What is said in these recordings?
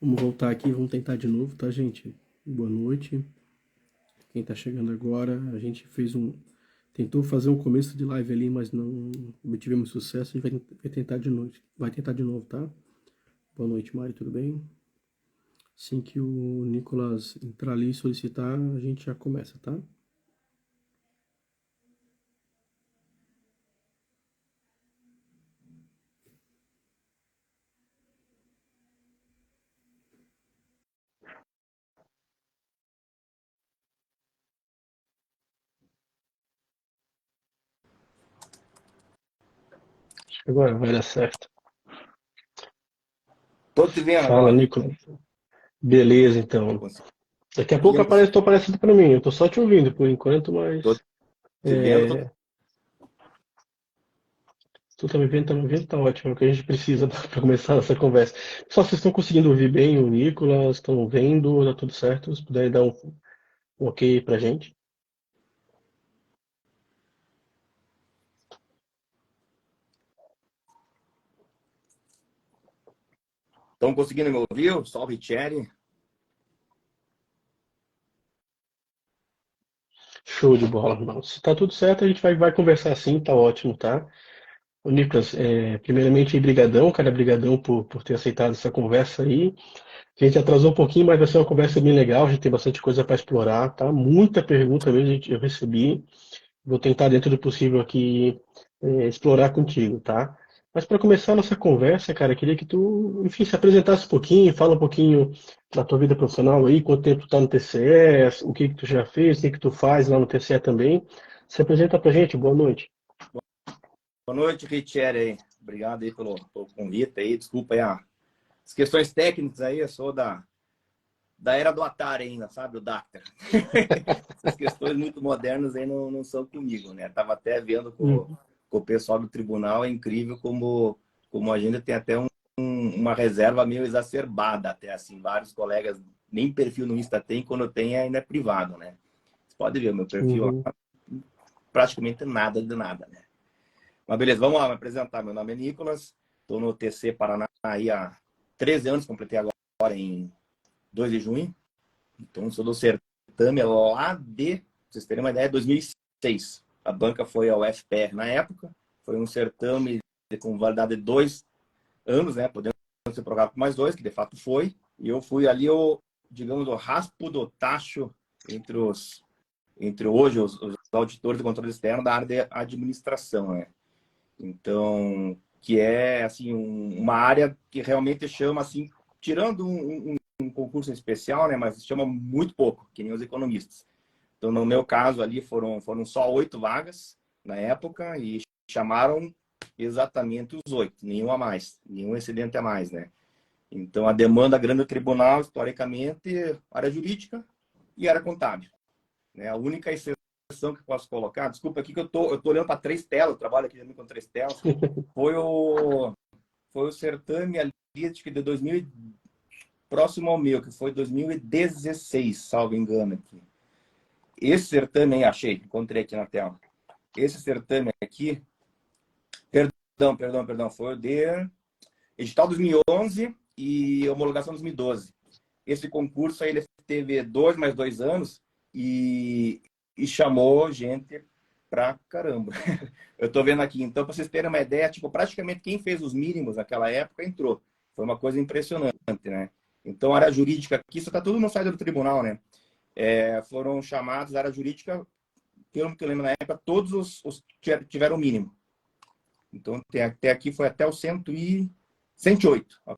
Vamos voltar aqui, vamos tentar de novo, tá, gente? Boa noite. Quem tá chegando agora, a gente tentou fazer um começo de live ali, mas não obtivemos sucesso. A gente vai tentar de novo, tá? Boa noite, Mari, tudo bem? Assim que o Nicolas entrar ali e solicitar, a gente já começa, tá? Agora vai dar certo. Tô te vendo Fala, agora. Nicolas. Beleza, Tô então. Daqui a pouco conseguindo sim. aparece, tô aparecendo pra mim. Eu tô só te ouvindo por enquanto, Tô mas te vendo. Tô... é, tu tá me vendo, tá ótimo, é o que a gente precisa para começar essa conversa. Pessoal, vocês estão conseguindo ouvir bem o Nicolas? Estão vendo? Tá tudo certo? Se puderem dar um ok pra gente. Estão conseguindo me ouvir? Salve, Thierry. Show de bola, irmão. Se tá tudo certo, a gente vai conversar assim, tá ótimo, tá? Ô, Nicolas, primeiramente, brigadão, cara, brigadão por ter aceitado essa conversa aí. A gente atrasou um pouquinho, mas vai ser uma conversa bem legal, a gente tem bastante coisa para explorar, tá? Muita pergunta mesmo eu recebi. Vou tentar, dentro do possível, aqui explorar contigo, tá? Mas para começar a nossa conversa, cara, queria que tu, enfim, se apresentasse um pouquinho, fala um pouquinho da tua vida profissional aí, quanto tempo tu tá no TCE, o que que tu já fez, o que que tu faz lá no TCE também. Se apresenta pra gente, boa noite. Boa noite, Thierry aí. Obrigado aí pelo convite aí. Desculpa aí as questões técnicas aí. Eu sou da era do Atari ainda, sabe? O Dactar. Essas questões muito modernas aí não são comigo, né? Tava até vendo Uhum. com o pessoal do tribunal. É incrível como a gente tem até uma reserva meio exacerbada, até assim. Vários colegas nem perfil no Insta tem, quando tem ainda é privado, né? Você pode ver o meu perfil Uhum. lá, praticamente nada de nada, né? Mas beleza, vamos lá me apresentar. Meu nome é Nicolas, estou no TC Paraná aí há 13 anos, completei agora em 2 de junho. Então, sou do certame lá pra vocês terem uma ideia, 2006. A banca foi ao FPR na época, foi um certame com validade de 2 anos, né? Podendo ser prorrogado por mais 2, que de fato foi. E eu fui ali, digamos, o raspo do tacho entre hoje os auditores de controle externo da área de administração, né? Então, que é assim uma área que realmente chama assim, tirando um concurso especial, né, mas chama muito pouco, que nem os economistas. Então, no meu caso ali foram só 8 vagas na época e chamaram exatamente os 8, nenhum a mais, nenhum excedente a mais, né? Então, a demanda grande do tribunal, historicamente, área jurídica e área contábil, né? A única exceção que eu posso colocar, desculpa aqui que eu tô olhando para 3 telas, eu trabalho aqui com 3 telas, foi o certame ali, acho que de 2000, próximo ao meu, que foi 2016, salvo engano aqui. Esse certame aí, achei, encontrei aqui na tela. Esse certame aqui, perdão, foi o de edital 2011 e homologação 2012. Esse concurso aí ele teve 2 mais 2 anos e chamou gente pra caramba. Eu tô vendo aqui, então, para vocês terem uma ideia, tipo, praticamente quem fez os mínimos naquela época entrou. Foi uma coisa impressionante, né? Então, a área jurídica aqui, isso tá tudo no site do tribunal, né? Foram chamados, a área jurídica, pelo que eu lembro na época, todos os tiveram o mínimo. Então, até aqui foi até o 108, a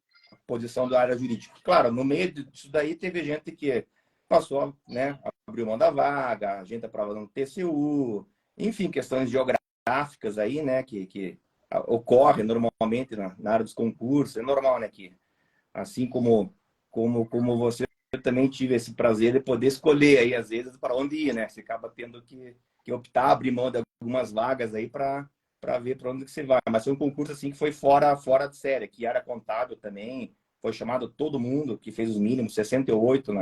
posição da área jurídica. Claro, no meio disso daí teve gente que passou, né, abriu mão da vaga, a gente aprovando no TCU, enfim, questões geográficas aí, né, que ocorrem normalmente na área dos concursos, é normal, né, que assim como você, eu também tive esse prazer de poder escolher aí, às vezes, para onde ir, né, você acaba tendo que optar, abrir mão de algumas vagas aí para ver para onde que você vai. Mas foi um concurso assim que foi fora de série, que era contábil também, foi chamado todo mundo que fez os mínimos, 68,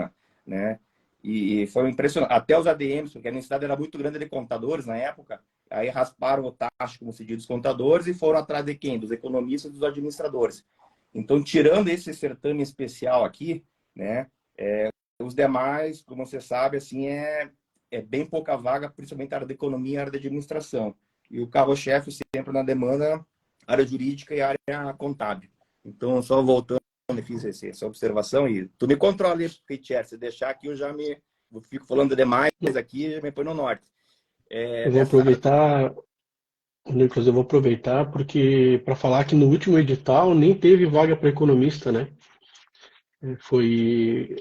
né? E foi impressionante. Até os ADMs, porque a necessidade era muito grande de contadores na época, aí rasparam o tacho, como se diz, dos contadores e foram atrás de quem? Dos economistas e dos administradores. Então, tirando esse certame especial aqui, né, os demais, como você sabe, assim, é bem pouca vaga, principalmente a área da economia e a área da administração. E o carro-chefe sempre na demanda, área jurídica e área contábil. Então, só voltando, eu fiz essa observação e tu me controla aí, Richard, se deixar aqui eu fico falando demais aqui e me põe no norte. Eu vou Nessa área, aproveitar, Nicolas, eu vou aproveitar porque para falar que no último edital nem teve vaga para economista, né? Foi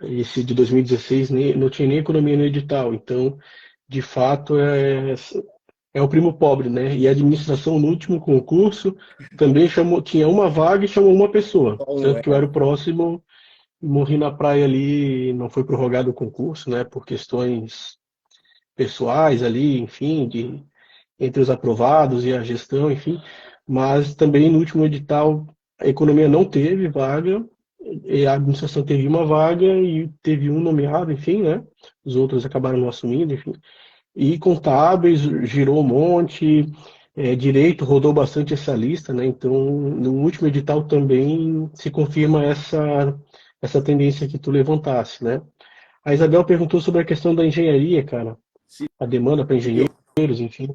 esse de 2016, não tinha nem economia no edital. Então, de fato, é o primo pobre, né? E a administração no último concurso também tinha uma vaga e chamou uma pessoa. Tanto que eu era o próximo, morri na praia ali, não foi prorrogado o concurso, né? Por questões pessoais ali, enfim, entre os aprovados e a gestão, enfim. Mas também no último edital a economia não teve vaga, e a administração teve uma vaga e teve um nomeado, enfim, né? Os outros acabaram não assumindo, enfim. E contábeis girou um monte, direito rodou bastante essa lista, né? Então, no último edital também se confirma essa tendência que tu levantasse, né? A Isabel perguntou sobre a questão da engenharia, cara, a demanda para civil, engenheiros, enfim.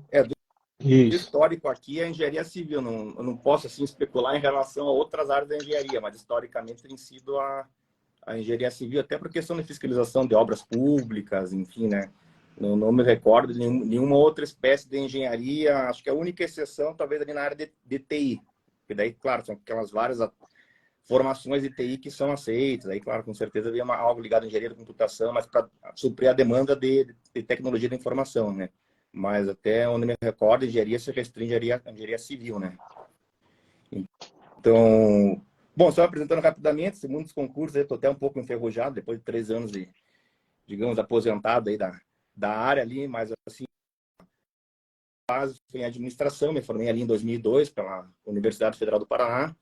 do Isso. histórico aqui é a engenharia civil. Eu não posso assim especular em relação a outras áreas da engenharia, mas historicamente tem sido a engenharia civil, até por questão de fiscalização de obras públicas, enfim, né? Não me recordo de nenhuma outra espécie de engenharia. Acho que a única exceção, talvez, ali na área de TI. Porque daí, claro, são aquelas várias formações de TI que são aceitas. Aí, claro, com certeza havia algo ligado à engenharia da computação, mas para suprir a demanda de tecnologia da informação, né? Mas até onde me recordo, a engenharia se restringe à engenharia civil, né? Então, bom, só apresentando rapidamente, muitos concursos, eu estou até um pouco enferrujado, depois de 3 anos de, digamos, aposentado aí da área ali, mas assim, base foi em administração, me formei ali em 2002 pela Universidade Federal do Paraná,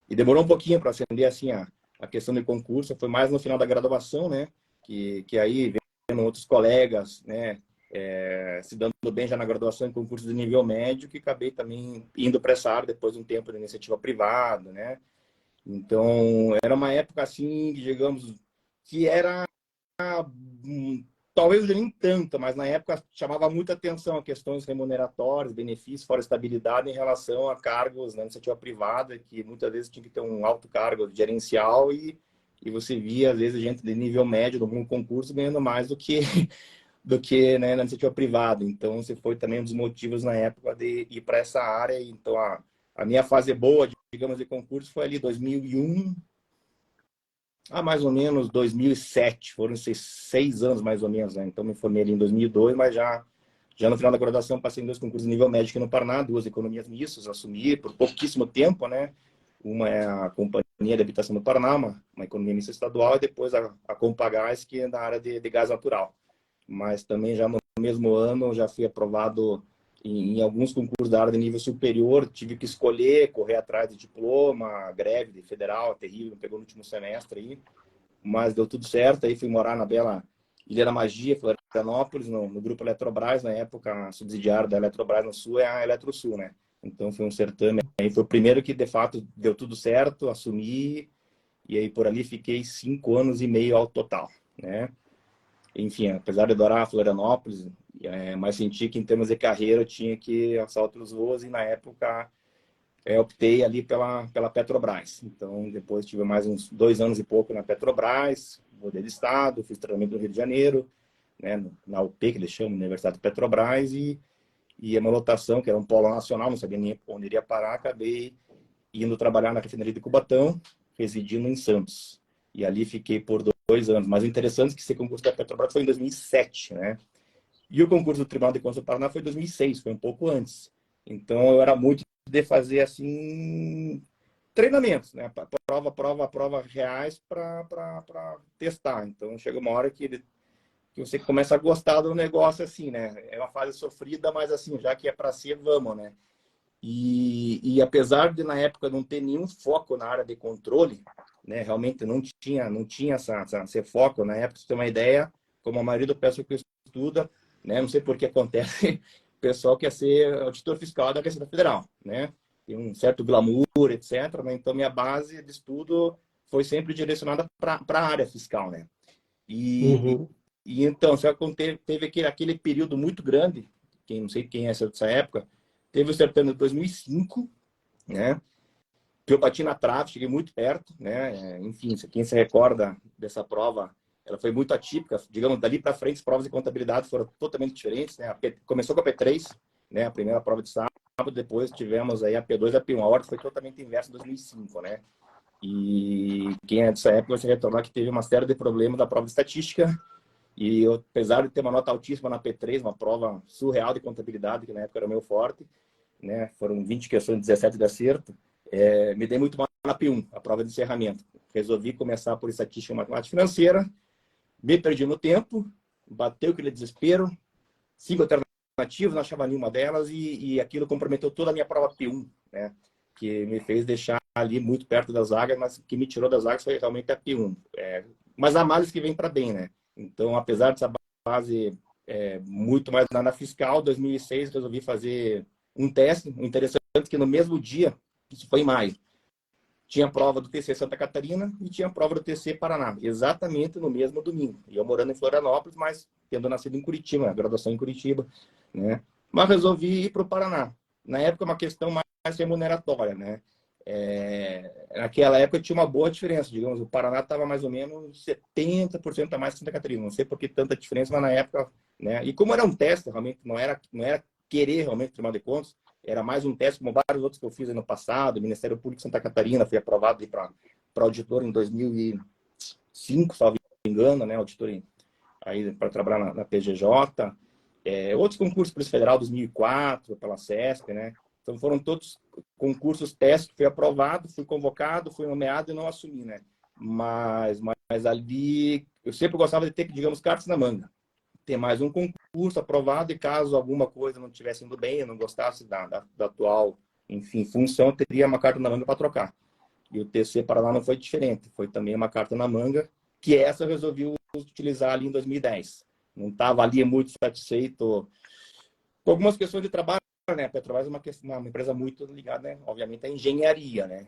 e demorou um pouquinho para acender assim a questão de concurso, foi mais no final da graduação, né, que aí vendo outros colegas, né, se dando bem já na graduação em concursos de nível médio, que acabei também indo para essa área depois de um tempo de iniciativa privada, né. Então, era uma época assim, digamos, que era talvez nem tanto, mas na época chamava muita atenção a questões remuneratórias, benefícios, fora estabilidade em relação a cargos na iniciativa privada, que muitas vezes tinha que ter um alto cargo gerencial e você via, às vezes, gente de nível médio no concurso ganhando mais do que, né, na iniciativa privada. Então, esse foi também um dos motivos na época de ir para essa área. Então, a minha fase boa, digamos, de concurso foi ali 2001 a mais ou menos 2007, foram 6 anos mais ou menos, né? Então me formei ali em 2002, mas já no final da graduação passei em 2 concursos de nível médio aqui no Paraná, 2 economias mistas, assumi por pouquíssimo tempo, né? Uma é a Companhia de Habitação do Paraná, uma economia mista estadual, e depois a Compagás, que é da área de gás natural. Mas também já no mesmo ano já fui aprovado em alguns concursos da área de nível superior, tive que escolher, correr atrás de diploma, greve de federal, terrível, pegou no último semestre aí, mas deu tudo certo, aí fui morar na bela Ilha da Magia, Florianópolis, no grupo Eletrobras, na época, a subsidiária da Eletrobras no Sul é a Eletrosul, né? Então foi um certame, aí foi o primeiro que de fato deu tudo certo, assumi, e aí por ali fiquei 5 anos e meio ao total, né? Enfim, apesar de adorar Florianópolis, mas senti que em termos de carreira eu tinha que alçar outros voos e na época optei ali pela Petrobras. Então depois tive mais uns 2 anos e pouco na Petrobras, mudei de estado, fiz treinamento no Rio de Janeiro, né, na UP, que eles chamam, Universidade de Petrobras, e a minha lotação, que era um polo nacional, não sabia nem onde iria parar, acabei indo trabalhar na refinaria de Cubatão, residindo em Santos. E ali fiquei por 2 anos. Mas o interessante é que esse concurso da Petrobras foi em 2007, né? E o concurso do Tribunal de Contas do Paraná foi em 2006, foi um pouco antes. Então, eu era muito de fazer, assim, treinamentos, né? Prova reais para testar. Então, chega uma hora que você começa a gostar do negócio, assim, né? É uma fase sofrida, mas, assim, já que é para ser, vamos, né? E apesar de, na época, não ter nenhum foco na área de controle, né? Realmente não tinha esse foco. Na época, você tem uma ideia, como a maioria do pessoal que estuda, né? Não sei por que acontece, o pessoal quer ser auditor fiscal da Receita Federal, né? tem um certo glamour, etc., né? Então, minha base de estudo foi sempre direcionada para a área fiscal, né? E, Uhum. e então, só que teve aquele período muito grande, quem não sei quem é dessa época, teve o certame de 2005, né? Que eu bati na trave, cheguei muito perto, né? Enfim, quem se recorda dessa prova, ela foi muito atípica. Digamos, dali para frente, as provas de contabilidade foram totalmente diferentes, né? Começou com a P3, né? A primeira prova de sábado, depois tivemos aí a P2 e a P1. A ordem foi totalmente inversa em 2005, né? E quem é dessa época vai se retornar que teve uma série de problemas da prova de estatística. E eu, apesar de ter uma nota altíssima na P3, uma prova surreal de contabilidade, que na época era o meu forte, né? Foram 20 questões, 17 de acerto. Me dei muito mal na P1, a prova de encerramento. Resolvi começar por estatística e matemática financeira, me perdi no tempo, bateu aquele desespero, 5 alternativas, não achava nenhuma delas, e aquilo comprometeu toda a minha prova P1, né? Que me fez deixar ali muito perto das vagas, mas que me tirou das vagas foi realmente a P1. Mas há males que vem para bem, né? Então, apesar dessa base muito mais na fiscal, 2006 resolvi fazer um teste, interessante que no mesmo dia, isso foi em maio, tinha prova do TC Santa Catarina e tinha prova do TC Paraná, exatamente no mesmo domingo. E eu morando em Florianópolis, mas tendo nascido em Curitiba, graduação em Curitiba, né? Mas resolvi ir para o Paraná. Na época, uma questão mais remuneratória, né? Naquela época tinha uma boa diferença, digamos, o Paraná estava mais ou menos 70% a mais que Santa Catarina, não sei por que tanta diferença, mas na época, né? E como era um teste, realmente, não era querer realmente, afinal de contas, era mais um teste, como vários outros que eu fiz no passado. O Ministério Público de Santa Catarina, fui aprovado para auditor em 2005, salvo engano, né? Auditor aí para trabalhar na PGJ. Outros concursos, Polícia Federal, 2004, pela CESP, né? Então foram todos concursos, testes, fui aprovado, fui convocado, fui nomeado e não assumi, né? Mas ali, eu sempre gostava de ter, digamos, cartas na manga. Ter mais um concurso aprovado e caso alguma coisa não estivesse indo bem, eu não gostasse da atual, enfim, função, eu teria uma carta na manga para trocar. E o TC Paraná não foi diferente, foi também uma carta na manga, que essa eu resolvi utilizar ali em 2010. Não estava ali muito satisfeito com algumas questões de trabalho, né? A Petrobras é uma empresa muito ligada, né? Obviamente, à engenharia, né?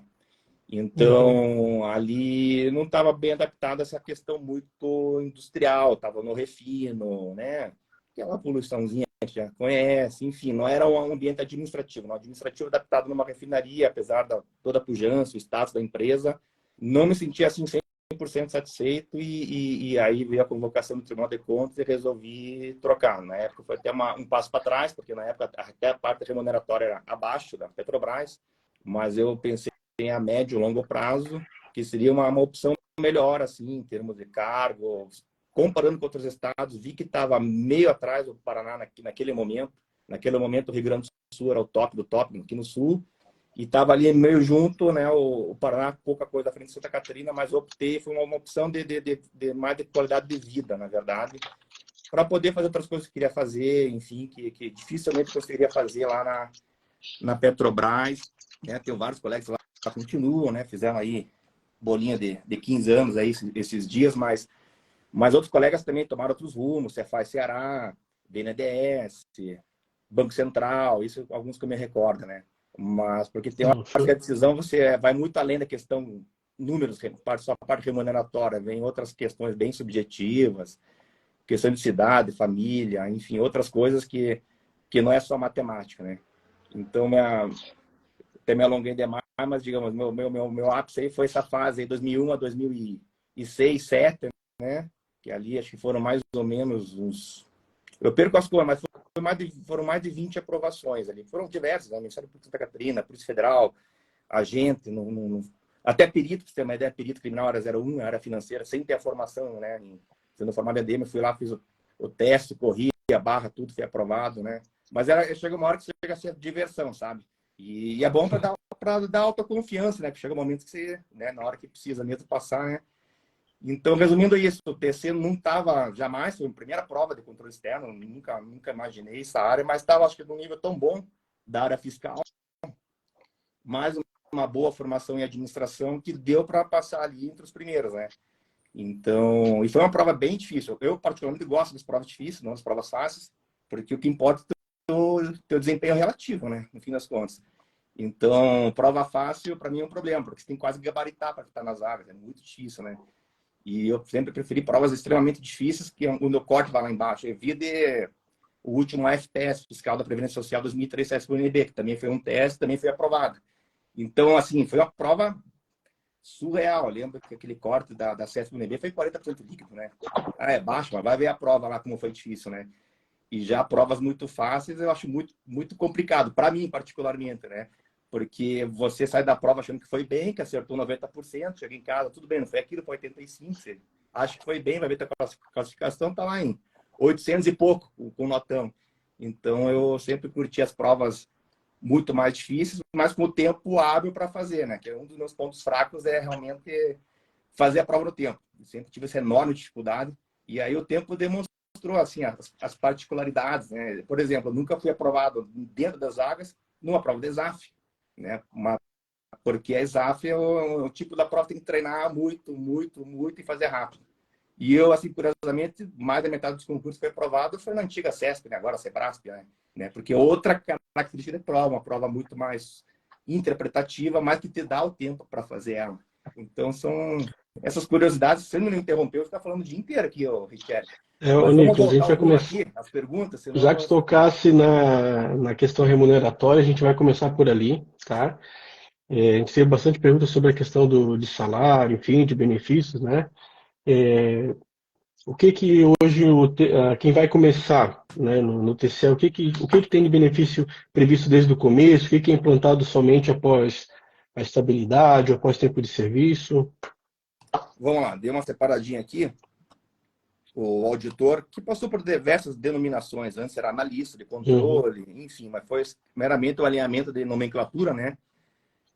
Uhum. Então, ali não estava bem adaptado a essa questão muito industrial, estava no refino, né? Aquela poluiçãozinha que a gente já conhece, enfim, não era um ambiente administrativo. Um administrativo adaptado numa refinaria, apesar da toda a pujança, o status da empresa, não me sentia assim 100% satisfeito e aí veio a convocação do Tribunal de Contas e resolvi trocar. Na época foi até um passo para trás, porque na época até a parte remuneratória era abaixo da Petrobras, mas eu pensei a médio e longo prazo, que seria uma opção melhor, assim, em termos de cargo. Comparando com outros estados, vi que estava meio atrás do Paraná naquele momento. Naquele momento, o Rio Grande do Sul era o top do top aqui no Sul. E estava ali meio junto, né? O Paraná, pouca coisa à frente de Santa Catarina, mas optei, foi uma opção de mais de qualidade de vida, na verdade, para poder fazer outras coisas que queria fazer, enfim, que dificilmente conseguiria fazer lá na Petrobras, né? Tenho vários colegas lá que continuam, né? Fizeram aí bolinha de 15 anos aí esses dias, mas outros colegas também tomaram outros rumos, Cefaz Ceará, BNDES, Banco Central, isso alguns que eu me recordo, né? Mas porque tem Não, horas que a show. decisão você vai muito além da questão números, só a parte remuneratória, vem outras questões bem subjetivas, questão de cidade, família, enfim, outras coisas que não é só matemática, né? Então, até me alonguei demais, mas, digamos, meu ápice aí foi essa fase aí, 2001 a 2006, 2007, né? Que ali acho que foram mais ou menos uns... Eu perco as contas, mas foram mais de 20 aprovações ali. Foram diversas, né? Ministério Público de Santa Catarina, Polícia Federal, agente, até perito, para você ter uma ideia, perito criminal era 01, área financeira, sem ter a formação, né? Sendo formado em EDM, eu fui lá, fiz o teste, corri a barra, tudo, foi aprovado, né? Mas chega uma hora que chega a ser diversão, sabe? E é bom para dar autoconfiança, né? Que chega um momento que você, né, na hora que precisa mesmo passar, né? Então, resumindo isso, o TC não estava jamais, foi a primeira prova de controle externo, nunca imaginei essa área, mas estava, acho que, num nível tão bom da área fiscal, mais uma boa formação em administração que deu para passar ali entre os primeiros, né? Então, e foi uma prova bem difícil. Eu, particularmente, gosto das provas difíceis, não das provas fáceis, porque o que importa é o teu desempenho relativo, né? No fim das contas. Então, prova fácil, para mim, é um problema, porque você tem que quase gabaritar para estar nas vagas, é muito difícil, né? E eu sempre preferi provas extremamente difíceis, que o meu corte vai lá embaixo. Eu vi o último AFPS, Fiscal da Previdência Social 2003, CESP-UNB, que também foi um teste, também foi aprovado. Então, assim, foi uma prova surreal. Eu lembro que aquele corte da CESP-UNB foi 40% líquido, né? Ah, é baixo, mas vai ver a prova lá como foi difícil, né? E já provas muito fáceis eu acho muito, muito complicado, para mim particularmente, né? Porque você sai da prova achando que foi bem, que acertou 90%, chega em casa, tudo bem, não foi aquilo, foi 85%, você acha que foi bem, vai ver a classificação, tá lá em 800 e pouco, com notão. Então eu sempre curti as provas muito mais difíceis, mas com o tempo hábil para fazer, né? Que é um dos meus pontos fracos é realmente fazer a prova no tempo. Eu sempre tive essa enorme dificuldade, e aí o tempo demonstrou assim, as particularidades, né? Por exemplo, eu nunca fui aprovado dentro das vagas numa prova de ESAF, né? Porque a ESAF é o tipo da prova que tem que treinar muito, muito, muito e fazer rápido. E eu, assim, curiosamente, mais da metade dos concursos foi aprovado foi na antiga CESP, né? Agora CEBRASP, né? Porque outra característica de prova, uma prova muito mais interpretativa, mas que te dá o tempo para fazer ela. Então, são essas curiosidades. Se você não me interrompeu, eu vou ficar falando o dia inteiro aqui, Richard. Ô, Mas vamos Nicolas, a voltar gente vai ao rumo começar. aqui, as perguntas, Já senão... que tocasse na questão remuneratória, a gente vai começar por ali, tá? A gente teve bastante perguntas sobre a questão de salário, enfim, de benefícios, né? O que que hoje quem vai começar, né, no TCE, o que que tem de benefício previsto desde o começo, o que que é implantado somente após a estabilidade, após tempo de serviço? Vamos lá, dei uma separadinha aqui. O auditor, que passou por diversas denominações, antes era analista de Uhum, controle, enfim, mas foi meramente o alinhamento de nomenclatura, né?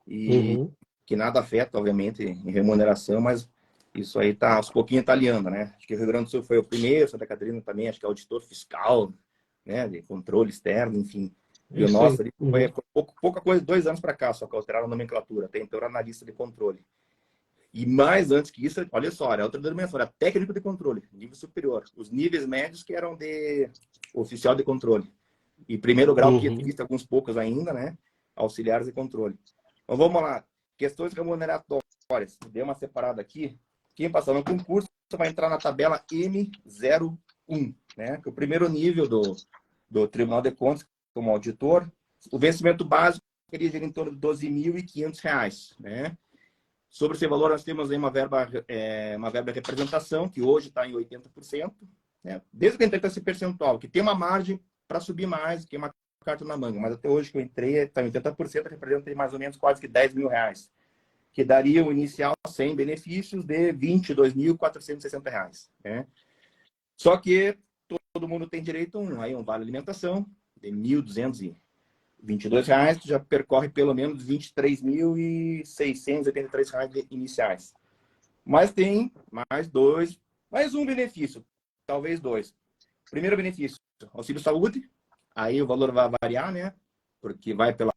E uhum, que nada afeta, obviamente, em remuneração, mas isso aí tá aos pouquinhos italiano, né? Acho que o Rio Grande do Sul foi o primeiro, Santa Catarina também, acho que é auditor fiscal, né? De controle externo, enfim. é E o isso aí. nosso ali Uhum, foi pouca coisa, 2 anos para cá, só que alteraram a nomenclatura. Até então era analista de controle. E mais antes que isso, olha só, era outra denominação, era técnico de controle, nível superior. Os níveis médios que eram de oficial de controle. E primeiro grau que uhum. existe, alguns poucos ainda, né? Auxiliares de controle. Então vamos lá. Questões remuneratórias. Dei uma separada aqui. Quem passar no concurso vai entrar na tabela M01, né? Que é o primeiro nível do Tribunal de Contas, como auditor. O vencimento básico seria em torno de R$ 12.500, né? Sobre esse valor, nós temos aí uma verba de representação, que hoje está em 80%, né? Desde que eu entrei com esse percentual, que tem uma margem para subir mais, que é uma carta na manga, mas até hoje que eu entrei, está em 80%, representa mais ou menos quase que R$ 10.000, que daria o inicial sem benefícios de R$ 22.460, né? Só que todo mundo tem direito a um vale alimentação de R$ 1.222, tu já percorre pelo menos R$ 23.683 iniciais. Mas tem mais um benefício, talvez dois. Primeiro benefício, auxílio saúde, aí o valor vai variar, né? Porque vai pela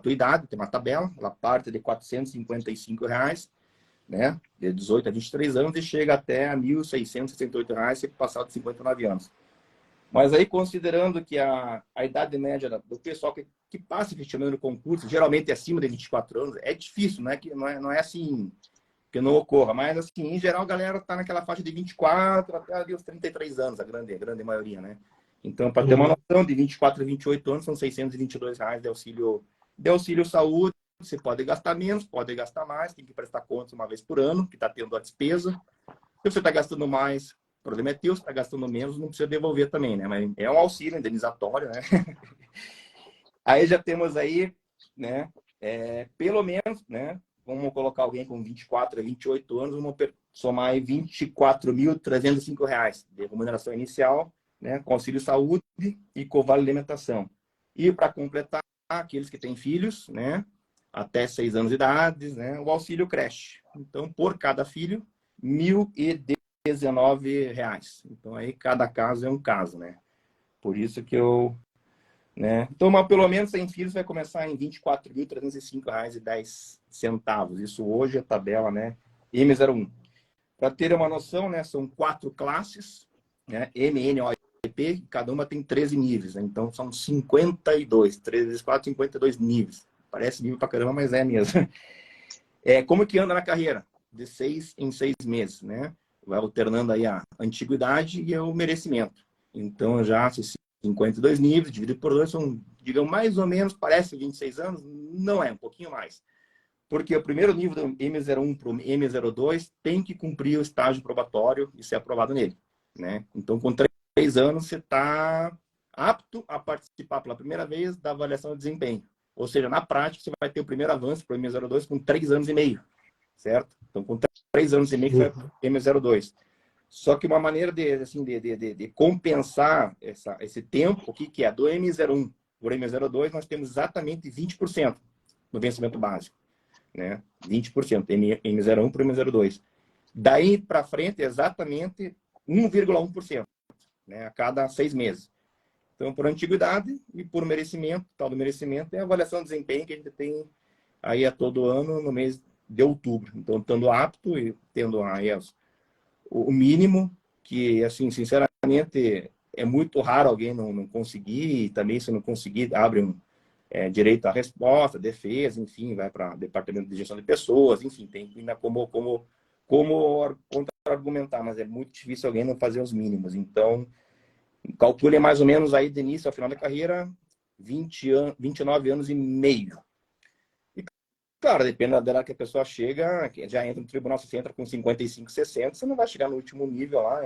tua idade, tem uma tabela, ela parte de R$ 455, né? De 18 a 23 anos e chega até a R$ 1.668 se passar de 59 anos. Mas aí, considerando que a idade média do pessoal que passa efetivamente no concurso, geralmente é acima de 24 anos, é difícil, né? Que não é assim que não ocorra. Mas, assim, em geral, a galera está naquela faixa de 24 até ali os 33 anos, a grande maioria, né? Então, para ter uma Uhum. noção, de 24 a 28 anos, são R$ 622 de auxílio saúde. Você pode gastar menos, pode gastar mais, tem que prestar contas uma vez por ano, que está tendo a despesa. Se você está gastando mais, o problema é teu. Se está gastando menos, não precisa devolver também, né? Mas é um auxílio indenizatório, né? Aí já temos aí, né? Pelo menos, né? Vamos colocar alguém com 24 a 28 anos, vamos somar aí R$ 24.305 de remuneração inicial, né? Com auxílio saúde e com vale alimentação. E para completar, aqueles que têm filhos, né? Até 6 anos de idade, né? O auxílio creche. Então, por cada filho, R$ 1.019. Então, aí cada caso é um caso, né? Por isso que né? Então, mas pelo menos 100 filhos vai começar em R$ 24.305,10. Isso hoje é a tabela, né? M01. Para ter uma noção, né? São 4 classes, né? M, N, O e P, cada uma tem 13 níveis, né? Então, são 52. 13 vezes 4, 52 níveis. parece nível pra caramba, mas é mesmo. Como que anda na carreira? De 6 em 6 meses, né? Vai alternando aí a antiguidade e o merecimento. Então, já 52 níveis, dividido por 2, são, digamos, mais ou menos, parece 26 anos, não é, um pouquinho mais. Porque o primeiro nível do M01 para o M02 tem que cumprir o estágio probatório e ser aprovado nele, né? Então, com 3 anos, você está apto a participar pela primeira vez da avaliação de desempenho. Ou seja, na prática, você vai ter o primeiro avanço para o M02 com 3 anos e meio, certo? Então, com 3 anos e meio, você vai para o M02. Só que uma maneira de compensar esse tempo, o que é? Do M01 por M02, nós temos exatamente 20% no vencimento básico, né? 20%, M01 por M02. Daí para frente, exatamente 1,1%, né? A cada 6 meses. Então, por antiguidade e por merecimento, tal do merecimento, é a avaliação de desempenho que a gente tem aí a todo ano no mês de outubro. Então, estando apto e tendo aí o mínimo, que, assim, sinceramente, é muito raro alguém não conseguir, e também se não conseguir, abre direito à resposta, defesa, enfim, vai para o departamento de gestão de pessoas, enfim, tem ainda como contra-argumentar, mas é muito difícil alguém não fazer os mínimos. Então, calcule mais ou menos aí de início ao final da carreira, 29 anos e meio. E, claro, depende da que a pessoa chega, que já entra no tribunal, se você entra com 55, 60, você não vai chegar no último nível lá,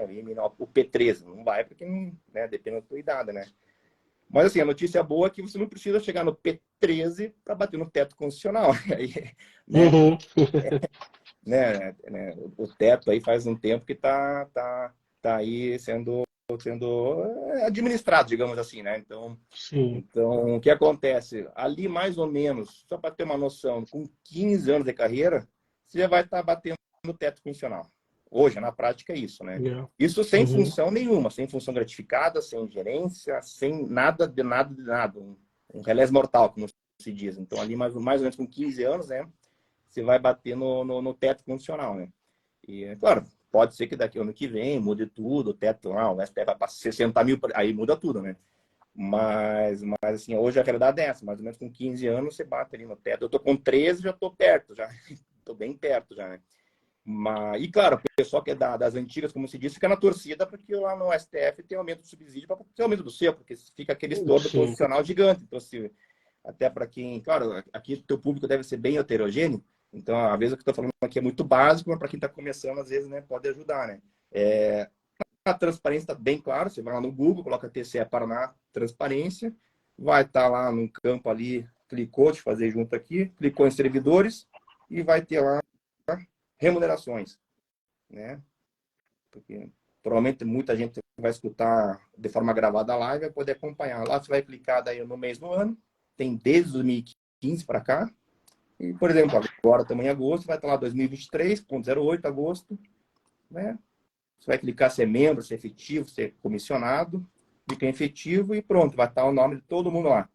o P13, não vai, porque né, depende da tua idade, né? Mas, assim, a notícia boa é que você não precisa chegar no P13 para bater no teto constitucional. Aí, né? Uhum. O teto aí faz um tempo que tá aí sendo administrado, digamos assim, né? Sim. Então, o que acontece? Ali, mais ou menos, só para ter uma noção, com 15 anos de carreira, você já vai estar batendo no teto funcional. Hoje, na prática, é isso, né? Yeah. Isso sem Uhum. função nenhuma, sem função gratificada, sem gerência, sem nada de nada de nada. Um relés mortal, como se diz. Então, ali, mais ou menos com 15 anos, né? Você vai bater no teto funcional, né? E, claro, pode ser que daqui ao ano que vem mude tudo, o teto lá, o STF vai para 60 mil, aí muda tudo, né? Mas assim, hoje a realidade é essa, mais ou menos com 15 anos você bate ali no teto. Eu tô com 13, já tô perto, já. Tô bem perto já, né? E claro, o pessoal que é das antigas, como se disse, fica na torcida, porque lá no STF tem aumento do subsídio para ter aumento do seu, porque fica aquele estorvo Sim. constitucional gigante. Então, até para quem, claro, aqui o teu público deve ser bem heterogêneo, então, às vezes o que eu estou falando aqui é muito básico, mas para quem está começando, às vezes, né, pode ajudar, né? A transparência está bem claro, você vai lá no Google, coloca TCE Paraná Transparência, vai estar lá no campo ali, clicou, deixa eu fazer junto aqui, clicou em servidores e vai ter lá remunerações, né? Porque provavelmente muita gente vai escutar de forma gravada a live, vai poder acompanhar. Lá você vai clicar daí no mês do ano, tem desde 2015 para cá, e, por exemplo, agora também em agosto, vai estar lá 2023.08 agosto, né? Você vai clicar se é membro, se é efetivo, se é comissionado, clica em efetivo e pronto, vai estar o nome de todo mundo lá.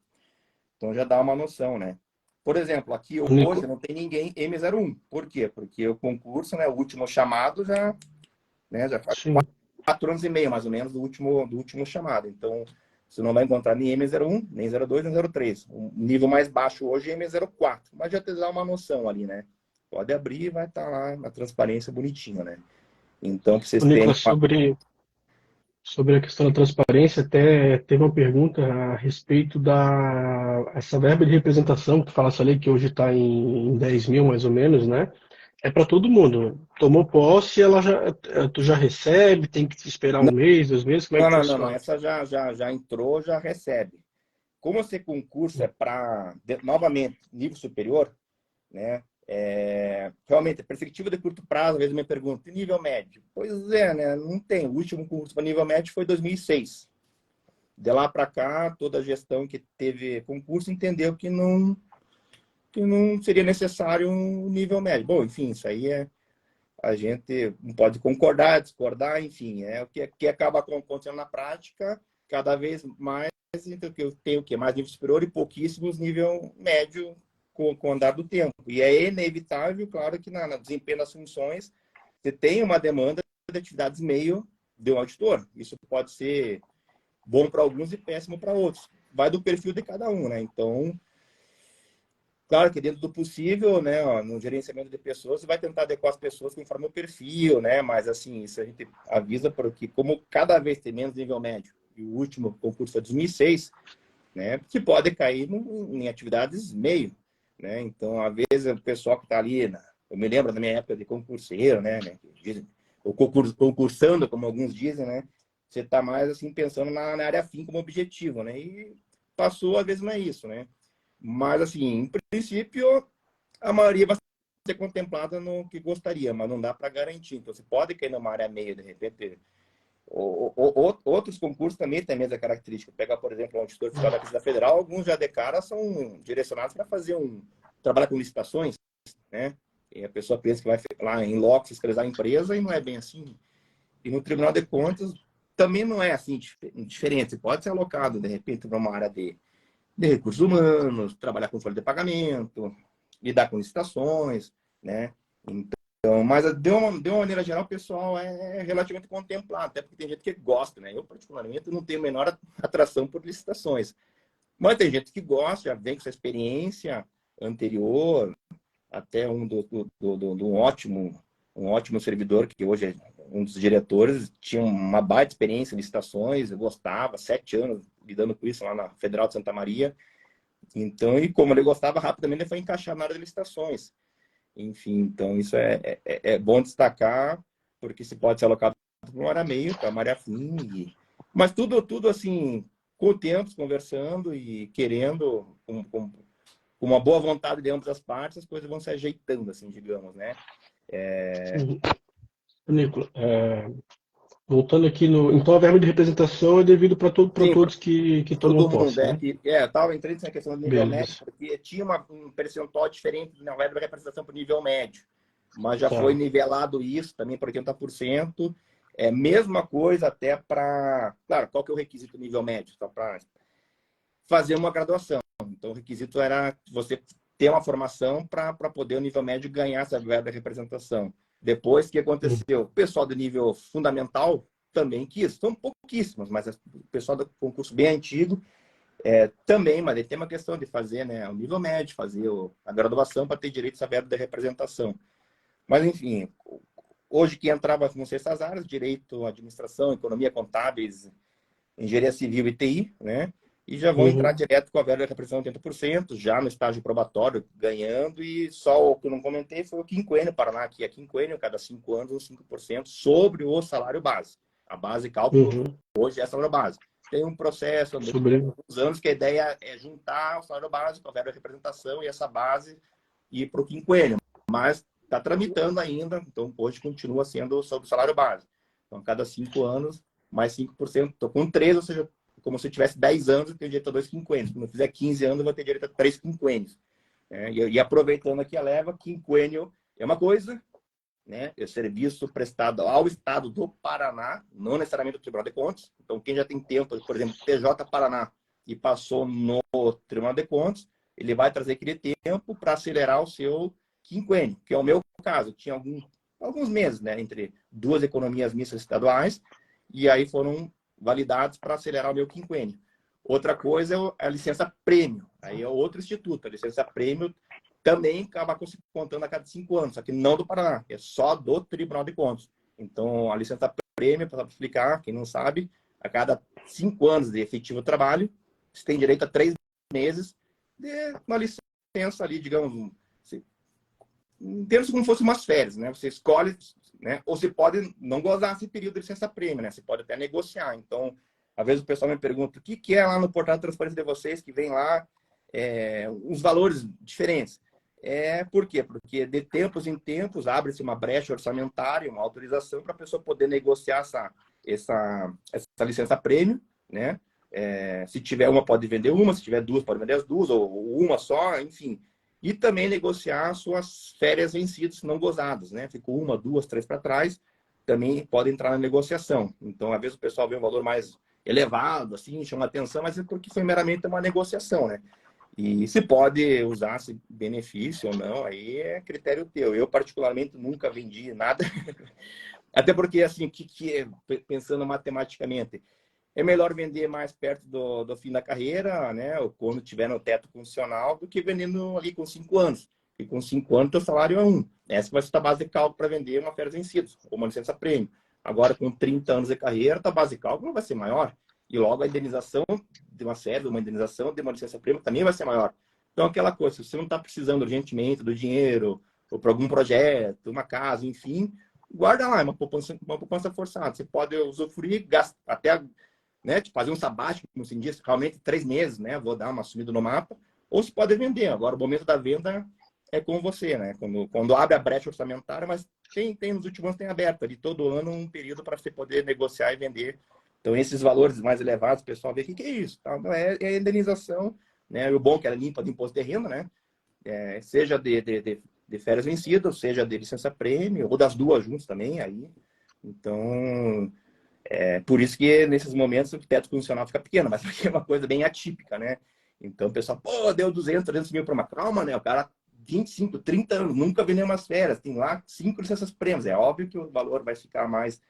Então já dá uma noção, né? Por exemplo, aqui hoje não tem ninguém M01. Por quê? Porque o concurso, né, o último chamado já faz Sim. 4 anos e meio, mais ou menos, do último chamado. Então, você não vai encontrar nem M01, nem 02, nem 03. O nível mais baixo hoje é M04. Mas já te dá uma noção ali, né? Pode abrir e vai estar lá na transparência bonitinho, né? Então, para vocês terem Nicolas, sobre a questão da transparência, até teve uma pergunta a respeito da essa verba de representação que tu falasse ali, que hoje está em 10 mil mais ou menos, né? É para todo mundo. Tomou posse, tu já recebe, tem que esperar um mês, 2 meses, como é que Não. funciona? Essa já entrou, já recebe. Como esse concurso é para, novamente, nível superior, né? Realmente, perspectiva de curto prazo, às vezes me perguntam, e nível médio? Pois é, né? Não tem. O último concurso para nível médio foi 2006. De lá para cá, toda a gestão que teve concurso entendeu que não seria necessário um nível médio. Bom, enfim, isso aí a gente não pode concordar, discordar, enfim, é o que acaba acontecendo na prática, cada vez mais, então, que eu tenho o quê? Mais nível superior e pouquíssimos nível médio com o andar do tempo. E é inevitável, claro, que no desempenho das funções você tem uma demanda de atividades meio de um auditor. Isso pode ser bom para alguns e péssimo para outros. Vai do perfil de cada um, né? Então, Claro que dentro do possível, né, ó, no gerenciamento de pessoas, você vai tentar adequar as pessoas conforme o perfil, né? Mas assim, isso a gente avisa porque como cada vez tem menos nível médio, e o último concurso foi 2006, né? Que pode cair em atividades meio, né? Então, às vezes o pessoal que está ali, eu me lembro da minha época de concurseiro, né? Ou concursando, como alguns dizem, né? Você está mais assim pensando na área fim como objetivo, né? E passou, às vezes não é isso, né? Mas, assim, em princípio, a maioria vai ser contemplada no que gostaria, mas não dá para garantir. Então, você pode cair numa área meio, de repente. Outros concursos também têm a mesma característica. Pega, por exemplo, o auditor fiscal da Receita Federal, alguns já de cara são direcionados para fazer trabalhar com licitações, né? E a pessoa pensa que vai lá em loco fiscalizar a empresa e não é bem assim. E no Tribunal de Contas também não é assim diferente. Você pode ser alocado, de repente, para uma área de recursos humanos, trabalhar com folha de pagamento, lidar com licitações, né? Então, mas de uma maneira geral, o pessoal é relativamente contemplado, até porque tem gente que gosta, né? Eu, particularmente, não tenho a menor atração por licitações. Mas tem gente que gosta, já vem com essa experiência anterior, até um ótimo servidor, que hoje é um dos diretores, tinha uma baita experiência em licitações, eu gostava, 7 anos lidando com isso lá na Federal de Santa Maria. Então, e como ele gostava, rapidamente ele foi encaixar na área de licitações. Enfim, então isso é bom destacar, porque se pode ser alocado para uma área meio, para uma área fim. Mas tudo assim, com o tempo, conversando e querendo, com uma boa vontade de ambas as partes, as coisas vão se ajeitando, assim, digamos, né? Sim. Nicolas, voltando aqui no. Então a verba de representação é devido para Sim, para todos que tomam todo mundo. posse, né? Eu estava entrando nessa questão do nível médio, Beleza. porque tinha um percentual diferente na verba de representação para o nível médio. Mas já foi Tá. nivelado isso também para 80%. É mesma coisa até para... Claro, qual que é o requisito nível médio? Só para fazer uma graduação. Então, o requisito era você ter uma formação para poder o nível médio ganhar essa verba de representação. Depois, o que Hum. aconteceu? O pessoal do nível fundamental também quis. São pouquíssimos, mas o pessoal do concurso bem antigo também, mas ele tem uma questão de fazer, né, o nível médio, fazer a graduação para ter direito a essa verba de representação. Mas, enfim, hoje que entrava vão ser essas áreas, direito, administração, economia, contábeis, engenharia civil e TI, né? E já vão entrar Uhum. direto com a verba de representação 80%, já no estágio probatório, ganhando, e só o que eu não comentei foi o quinquênio, Paraná, aqui é quinquênio, cada 5 anos, uns 5% sobre o salário base. A base de cálculo Uhum. hoje é salário base. Tem um processo, há Sobre. alguns anos, que a ideia é juntar o salário base com a verba de representação e essa base ir para o quinquênio. Mas está tramitando ainda, então hoje continua sendo sobre o salário base. Então, a cada 5 anos, mais 5%. Estou com 3, ou seja, como se eu tivesse 10 anos, eu tenho direito a 2 quinquênios. Quando eu fizer 15 anos, eu vou ter direito a 3 quinquênios. E aproveitando aqui a leva, quinquênio é uma coisa, né? É serviço prestado ao Estado do Paraná, não necessariamente do Tribunal de Contas. Então, quem já tem tempo, por exemplo, TJ Paraná, e passou no Tribunal de Contas, ele vai trazer aquele tempo para acelerar o seu quinquênio, que é o meu caso. Tinha alguns meses, né, entre duas economias mistas estaduais, e aí foram validados para acelerar o meu quinquênio. Outra coisa é a licença prêmio, aí é outro instituto. A licença prêmio também acaba contando a cada 5 anos, só que não do Paraná, é só do Tribunal de Contas. Então, a licença prêmio, para explicar, quem não sabe, a cada 5 anos de efetivo trabalho, você tem direito a 3 meses de uma licença ali, digamos, em termos como se fosse umas férias, né? Você escolhe, né? Ou você pode não gozar esse período de licença prêmio, né? Você pode até negociar. Então, às vezes o pessoal me pergunta o que é lá no portal de transparência de vocês, que vem lá uns valores diferentes. Por quê? Porque de tempos em tempos abre-se uma brecha orçamentária, uma autorização para a pessoa poder negociar essa licença prêmio, né? Se tiver uma, pode vender uma, se tiver duas, pode vender as duas, ou uma só, enfim. E também negociar suas férias vencidas, não gozadas, né? Ficou uma, duas, três para trás, também pode entrar na negociação. Então, às vezes o pessoal vê um valor mais elevado, assim, chama atenção, mas é porque foi meramente uma negociação, né? E se pode usar esse benefício ou não, aí é critério teu. Eu, particularmente, nunca vendi nada. Até porque, assim, pensando matematicamente, é melhor vender mais perto do fim da carreira, né? Ou quando tiver no teto funcional, do que vendendo ali com 5 anos. E com 5 anos, teu salário é 1. Essa vai ser a base de cálculo para vender uma férias vencidas, ou uma licença-prêmio. Agora, com 30 anos de carreira, tua base de cálculo vai ser maior. E logo a indenização de uma série, uma indenização de uma licença-prêmio também vai ser maior. Então, aquela coisa, se você não está precisando urgentemente do dinheiro, ou para algum projeto, uma casa, enfim, guarda lá, é uma poupança forçada. Você pode usufruir, gastar, até, né, tipo, fazer um sabático, como se diz, realmente 3 meses, né? Vou dar uma sumida no mapa, ou se pode vender. Agora, o momento da venda é com você, né? Quando abre a brecha orçamentária, mas nos últimos anos tem aberto ali todo ano um período para você poder negociar e vender. Então, esses valores mais elevados, o pessoal vê o que é isso. Tá? Não é indenização, né? E o bom é que ela é limpa de imposto de renda, né? Seja de férias vencidas, seja de licença-prêmio, ou das duas juntas também, aí. Então, por isso que nesses momentos o teto condicional fica pequeno, mas aqui é uma coisa bem atípica, né? Então, o pessoal, pô, deu 200, 300 mil para uma calma, né? O cara, 25, 30 anos, nunca vendeu umas férias, tem lá 5 licenças prêmios. É óbvio que o valor vai ficar mais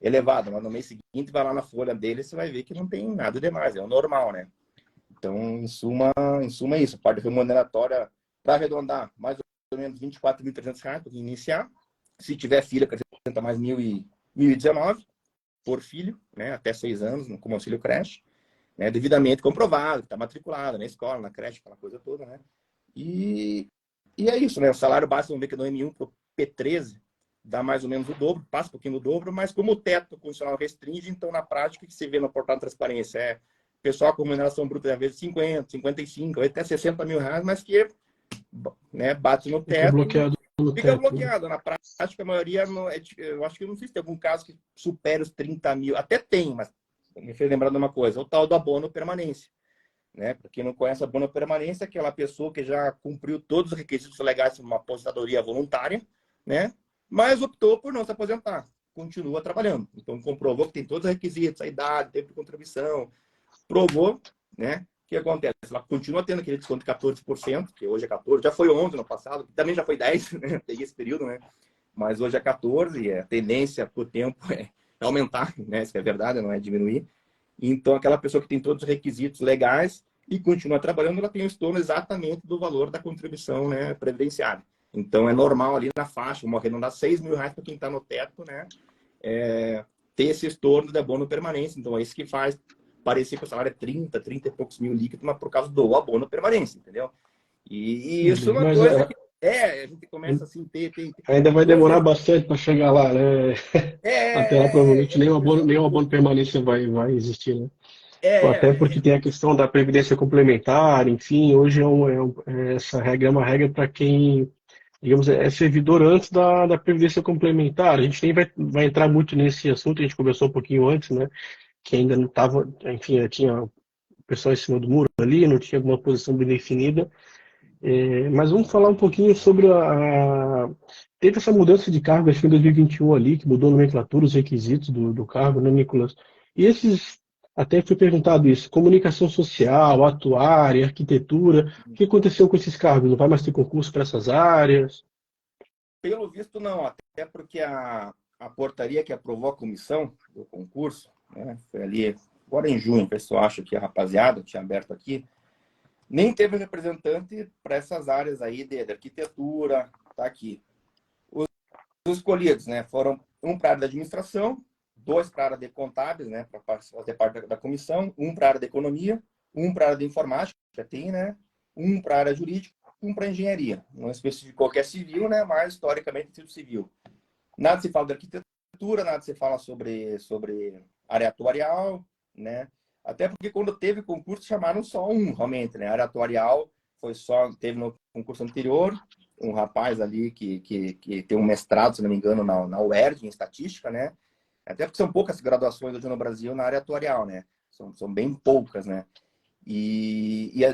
elevado, mas no mês seguinte vai lá na folha dele, você vai ver que não tem nada demais, é o normal, né? Então, em suma é isso. A parte remuneratória, para arredondar, mais ou menos R$ 24.300 para iniciar. Se tiver filho, acrescenta mais 1.019 por filho, né? Até 6 anos, como auxílio creche, né? Devidamente comprovado, que está matriculado na escola, na creche, aquela coisa toda, né? E é isso, né? O salário básico, vamos ver que do M1 para o P13 dá mais ou menos o dobro, passa um pouquinho do dobro, mas como o teto condicional restringe, então na prática, o que se vê no portal de transparência pessoal com remuneração bruta às vezes 50, 55, até R$ 60.000, mas que, né, bate no Fica teto, bloqueado no fica teto, né? bloqueado. Na prática, a maioria, eu acho que não sei se tem algum caso que supere os 30 mil, até tem, mas me fez lembrar de uma coisa, o tal do abono permanência. Né? Para quem não conhece, abono permanência é aquela pessoa que já cumpriu todos os requisitos legais de uma aposentadoria voluntária, né? Mas optou por não se aposentar, continua trabalhando. Então, comprovou que tem todos os requisitos, a idade, tempo de contribuição, provou, né? O que acontece? Ela continua tendo aquele desconto de 14%, que hoje é 14%, já foi 11% no passado, também já foi 10%, né? Peguei esse período, né? Mas hoje é 14%, e a tendência por tempo é aumentar, né? Isso é verdade, não é diminuir. Então, aquela pessoa que tem todos os requisitos legais e continua trabalhando, ela tem o estorno exatamente do valor da contribuição, né, previdenciária. Então, é normal ali na faixa, vamos arredondar R$ 6.000 para quem está no teto, né, ter esse estorno de abono permanência. Então, é isso que faz parecer que o salário é 30 e poucos mil líquido, mas por causa do abono permanência, entendeu? E isso é uma Mas coisa que a gente começa assim, ainda vai duas demorar vezes. bastante para chegar lá, né? Até lá, provavelmente, nem o abono permanência vai existir, né? Até porque tem a questão da previdência complementar, enfim, hoje essa regra é uma regra para quem, digamos, é servidor antes da previdência complementar. A gente nem vai entrar muito nesse assunto, a gente conversou um pouquinho antes, né? Que ainda não estava, enfim, tinha o pessoal em cima do muro ali, não tinha alguma posição bem definida. Mas vamos falar um pouquinho sobre teve essa mudança de cargo, acho que em 2021 ali, que mudou a nomenclatura, os requisitos do cargo, né, Nicolas? E até foi perguntado isso, comunicação social, atuária, arquitetura, o que aconteceu com esses cargos? Não vai mais ter concurso para essas áreas? Pelo visto, não. Até porque a portaria que aprovou a comissão do concurso, né, foi ali, agora em junho, o pessoal acha que a rapaziada tinha aberto aqui, nem teve representante para essas áreas aí de arquitetura, tá aqui. Os escolhidos, né, foram um para a área da administração, 2 para a área de contábeis, né, para fazer parte da comissão, um para a área de economia, um para a área de informática, já tem, né, um para a área jurídica, um para a engenharia. Não especificou que é civil, né, mas historicamente é civil. Nada se fala de arquitetura, nada se fala sobre área atuarial, né? Até porque quando teve concurso chamaram só um, realmente, né? A área atuarial teve no concurso anterior um rapaz ali que tem um mestrado, se não me engano, na UERJ, em estatística, né? Até porque são poucas graduações hoje no Brasil na área atuarial, né? São bem poucas, né? E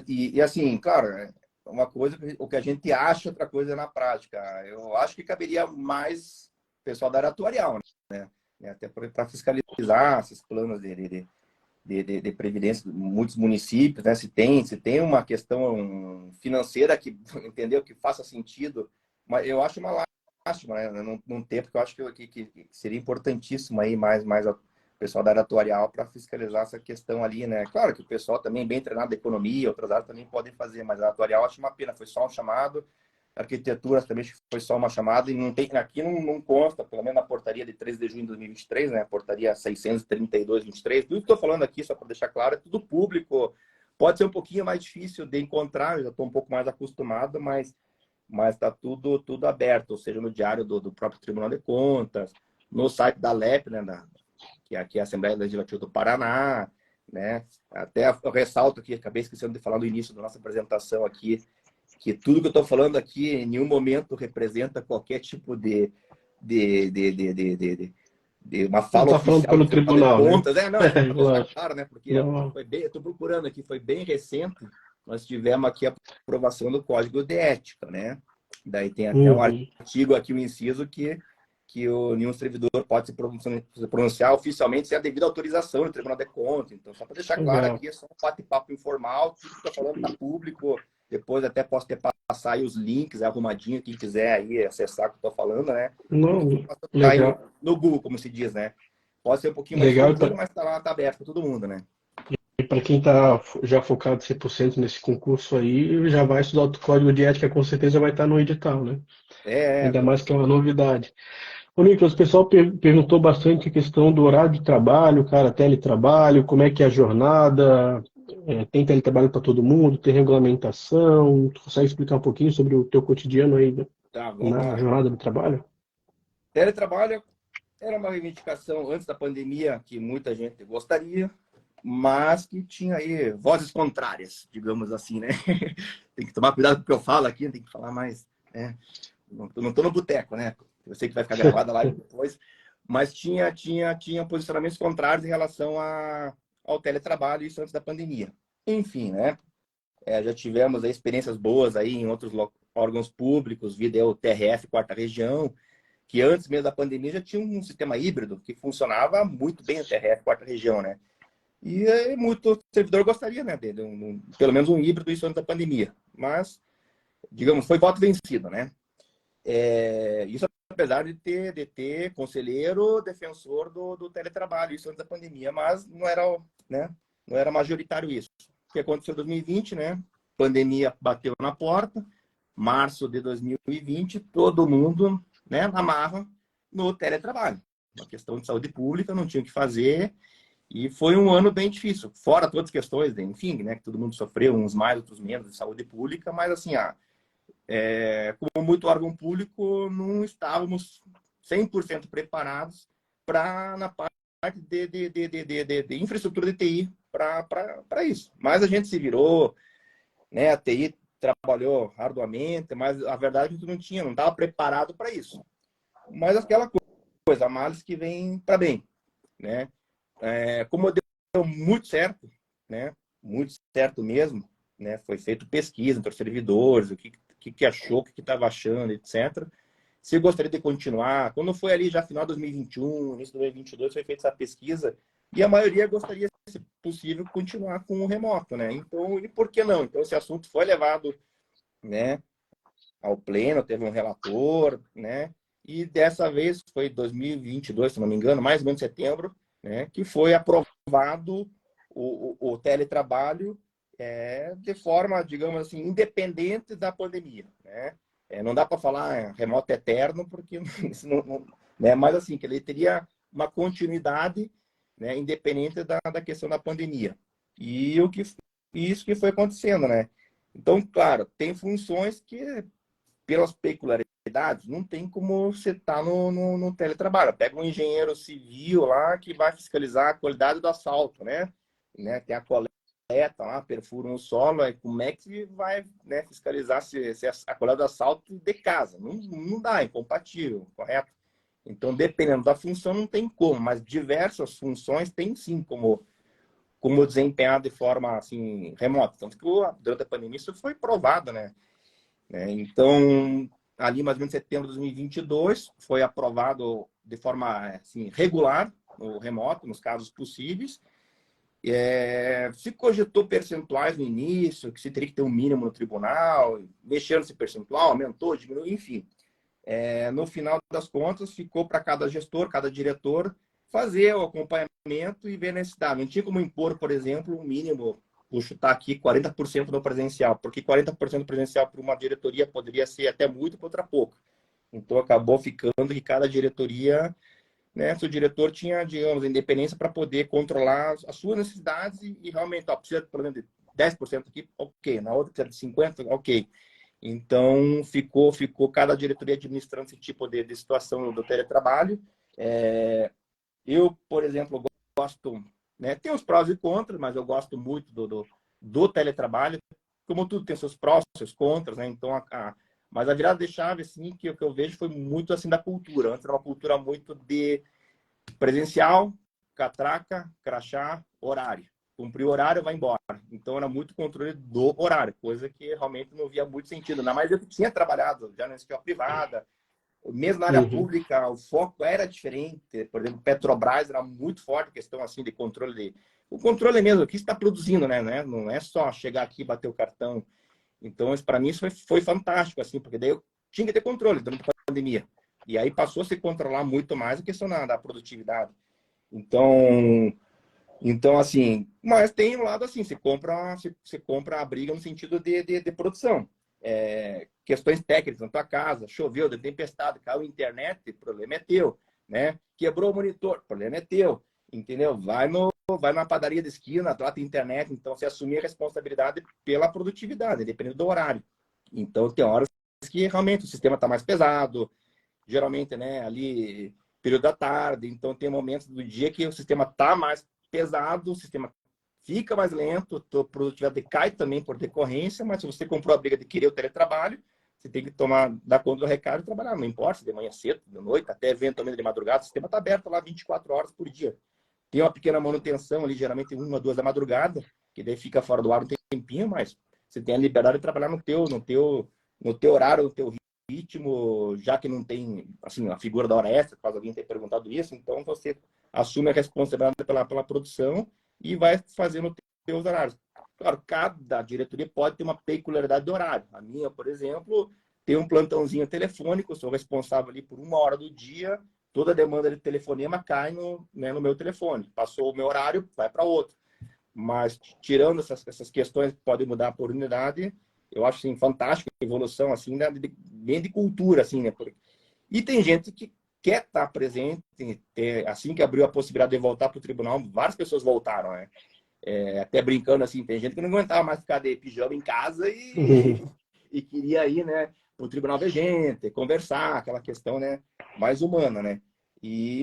assim, claro, uma coisa, o que a gente acha, outra coisa é na prática. Eu acho que caberia mais pessoal da área atuarial, né? Até para fiscalizar esses planos de previdência de muitos municípios, né? Se tem uma questão financeira que, entendeu, que faça sentido, mas eu acho uma lástima, né? Num tempo que eu acho que seria importantíssimo aí mais pessoal da área atuarial para fiscalizar essa questão ali, né? Claro que o pessoal também bem treinado da economia, outras áreas também podem fazer, mas a atuarial acho uma pena, foi só um chamado. A arquitetura também foi só uma chamada e não tem, aqui não consta, pelo menos na portaria de 13 de junho de 2023, né? A portaria 632/23. Tudo que estou falando aqui, só para deixar claro, é tudo público. Pode ser um pouquinho mais difícil de encontrar, eu já estou um pouco mais acostumado, mas está tudo aberto, ou seja, no diário do próprio Tribunal de Contas, no site da LEP, né, que aqui é a Assembleia Legislativa do Paraná, né? Até eu ressalto aqui, acabei esquecendo de falar no início da nossa apresentação aqui, que tudo que eu estou falando aqui em nenhum momento representa qualquer tipo de uma Não fala está falando oficial do pelo Tribunal de tribunal, né? Contas. Não, é para deixar Lógico. claro, né? Porque Não. foi bem, eu estou procurando aqui, foi bem recente, nós tivemos aqui a aprovação do Código de Ética, né? Daí tem até um Uhum. artigo aqui, um inciso, que nenhum servidor pode se pronunciar oficialmente sem a devida autorização do Tribunal de Contas. Então, só para deixar claro Legal. aqui, é só um bate-papo informal, tudo que estou falando está público. Depois até posso passar aí os links arrumadinho, quem quiser aí acessar o que estou falando, né? Porque tudo Não, está aí legal. no Google, como se diz, né? Pode ser um pouquinho mais Legal. escondido, mas está lá, está aberto para todo mundo, né? E para quem está já focado 100% nesse concurso aí, já vai estudar o código de ética, com certeza vai estar no edital, né? Ainda mais que é uma novidade. Ô, Nicolas, o pessoal perguntou bastante a questão do horário de trabalho, cara, teletrabalho, como é que é a jornada, tem teletrabalho para todo mundo, tem regulamentação, tu consegue explicar um pouquinho sobre o teu cotidiano aí, né, Tá, vamos na lá. jornada do trabalho? Teletrabalho era uma reivindicação antes da pandemia que muita gente gostaria, mas que tinha aí vozes contrárias, digamos assim, né? Tem que tomar cuidado com o que eu falo aqui, tem que falar mais, né? Não estou no boteco, né? Eu sei que vai ficar gravada a live depois, mas tinha posicionamentos contrários em relação ao teletrabalho, isso antes da pandemia. Enfim, né? Já tivemos aí experiências boas aí em outros órgãos públicos, via o TRF, quarta região, que antes mesmo da pandemia já tinha um sistema híbrido que funcionava muito bem o TRF, quarta região, né? E muito servidor gostaria, né, dele, pelo menos um híbrido, isso antes da pandemia. Mas, digamos, foi voto vencido, né? Isso apesar de ter conselheiro defensor do teletrabalho, isso antes da pandemia, mas não era, né, não era majoritário isso. O que aconteceu em 2020, né? Pandemia bateu na porta, março de 2020, todo mundo, né, na marra no teletrabalho. Uma questão de saúde pública, não tinha o que fazer, e foi um ano bem difícil, fora todas as questões, enfim, né, que todo mundo sofreu, uns mais, outros menos, de saúde pública, mas assim, como muito órgão público, não estávamos 100% preparados na parte de infraestrutura de TI para isso. Mas a gente se virou, né, a TI trabalhou arduamente, mas a verdade é que a gente não estava preparado para isso. Mas aquela coisa, a males que vem para bem, né? Como deu muito certo, né? Muito certo mesmo, né? Foi feito pesquisa entre os servidores, o que achou, o que estava achando, etc. Se gostaria de continuar, quando foi ali já final de 2021, início de 2022, foi feita essa pesquisa e a maioria gostaria, se possível, continuar com o remoto, né? Então, e por que não? Então, esse assunto foi levado, né, ao pleno, teve um relator, né? E dessa vez foi 2022, se não me engano, mais ou menos setembro, né, que foi aprovado o teletrabalho de forma, digamos assim, independente da pandemia, né? Não dá para falar remoto eterno, porque isso né? Mas assim, que ele teria uma continuidade, né, independente da questão da pandemia. E isso que foi acontecendo, né? Então, claro, tem funções que, pelas peculiaridades, não tem como você estar no teletrabalho. Pega um engenheiro civil lá que vai fiscalizar a qualidade do asfalto, né? Tem a coleta lá, perfura um solo, como é que vai, né, fiscalizar se a qualidade do asfalto de casa? Não dá, é incompatível, correto? Então, dependendo da função, não tem como, mas diversas funções tem sim como desempenhar de forma assim, remota. Tanto que durante a pandemia isso foi provado, né? Então, ali mais ou menos em setembro de 2022, foi aprovado de forma assim, regular, no remoto, nos casos possíveis. Se cogitou percentuais no início, que se teria que ter um mínimo no tribunal, mexendo esse percentual, aumentou, diminuiu, enfim. No final das contas, ficou para cada gestor, cada diretor, fazer o acompanhamento e ver a necessidade. Não tinha como impor, por exemplo, um mínimo, vou chutar aqui, 40% no presencial, porque 40% presencial para uma diretoria poderia ser até muito, para outra pouco. Então, acabou ficando que cada diretoria, né, seu diretor tinha, digamos, independência para poder controlar as suas necessidades e realmente, ó, precisa, por exemplo, de 10% aqui, ok. Na outra precisa de 50%, ok. Então, ficou cada diretoria administrando esse tipo de situação do teletrabalho. Eu, por exemplo, gosto, né, tem os prós e contras, mas eu gosto muito do teletrabalho. Como tudo tem seus prós, seus contras, né? Então, mas a virada de chave, assim, que eu vejo foi muito assim da cultura. Antes era uma cultura muito de presencial, catraca, crachá, horário. Cumpriu o horário, vai embora. Então, era muito controle do horário, coisa que realmente não via muito sentido. Ainda mais eu que tinha trabalhado já na escola privada, mesmo na área Uhum. pública, o foco era diferente. Por exemplo, Petrobras era muito forte a questão assim de controle. O controle mesmo, o que está produzindo, né? Não é só chegar aqui e bater o cartão. Então, para mim, isso foi fantástico, assim, porque daí eu tinha que ter controle durante a pandemia. E aí passou a se controlar muito mais a questão da produtividade. Então, assim, mas tem um lado assim, você compra a briga no sentido de produção. Questões técnicas na tua casa, choveu, deu tempestade, caiu a internet, o problema é teu, né? Quebrou o monitor, o problema é teu, entendeu? Vai na padaria da esquina, trata a internet, então você assumir a responsabilidade pela produtividade, dependendo do horário. Então, tem horas que realmente o sistema está mais pesado, geralmente, né, ali, período da tarde, então tem momentos do dia que o sistema está mais pesado, o sistema fica mais lento, a produtividade cai também por decorrência, mas se você comprou a briga de querer o teletrabalho, você tem que dar conta do recado e trabalhar, não importa se de manhã cedo, de noite, até eventualmente de madrugada, o sistema está aberto lá 24 horas por dia. Tem uma pequena manutenção ali, geralmente 1, 2 da madrugada, que daí fica fora do ar um tempinho, mas você tem a liberdade de trabalhar no teu horário, no teu ritmo, já que não tem assim, a figura da hora extra, caso alguém tenha perguntado isso, então você assume a responsabilidade pela produção e vai fazendo os seus horários. Claro, cada diretoria pode ter uma peculiaridade de horário. A minha, por exemplo, tem um plantãozinho telefônico, eu sou responsável ali por 1 hora do dia, toda a demanda de telefonema cai no meu telefone. Passou o meu horário, vai para outro. Mas tirando essas questões que podem mudar por unidade, eu acho assim, fantástico a evolução assim, né, bem de cultura. Assim, né? E tem gente que quer estar presente, assim que abriu a possibilidade de voltar para o tribunal, várias pessoas voltaram. Né? Até brincando assim, tem gente que não aguentava mais ficar de pijama em casa Uhum. e queria ir, né, para o tribunal ver gente, conversar, aquela questão, né, mais humana, né?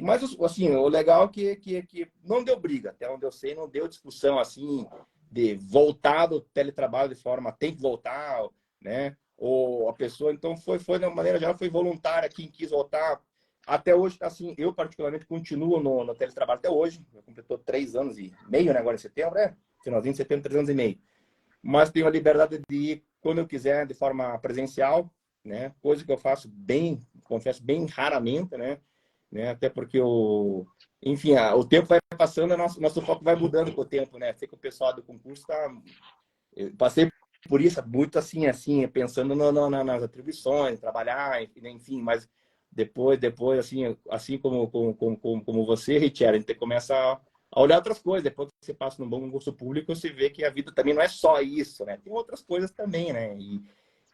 Mas assim, o legal é que não deu briga, até onde eu sei, não deu discussão assim de voltar do teletrabalho de forma tem que voltar, né? Ou a pessoa, então foi de uma maneira geral, foi voluntária quem quis voltar. Até hoje, assim, eu particularmente continuo no teletrabalho até hoje. Completou 3 anos e meio, né? Agora em setembro, finalzinho de setembro, 3 anos e meio. Mas tenho a liberdade de ir quando eu quiser, de forma presencial, né? Coisa que eu faço bem, confesso, bem raramente, né? Até porque enfim, o tempo vai passando, nosso foco vai mudando com o tempo, né? Sei que o pessoal do concurso eu passei por isso muito assim, pensando nas atribuições, trabalhar, enfim, mas depois assim como você, Richard, a gente começa a olhar outras coisas. Depois que você passa num bom concurso público, você vê que a vida também não é só isso, né? Tem outras coisas também, né?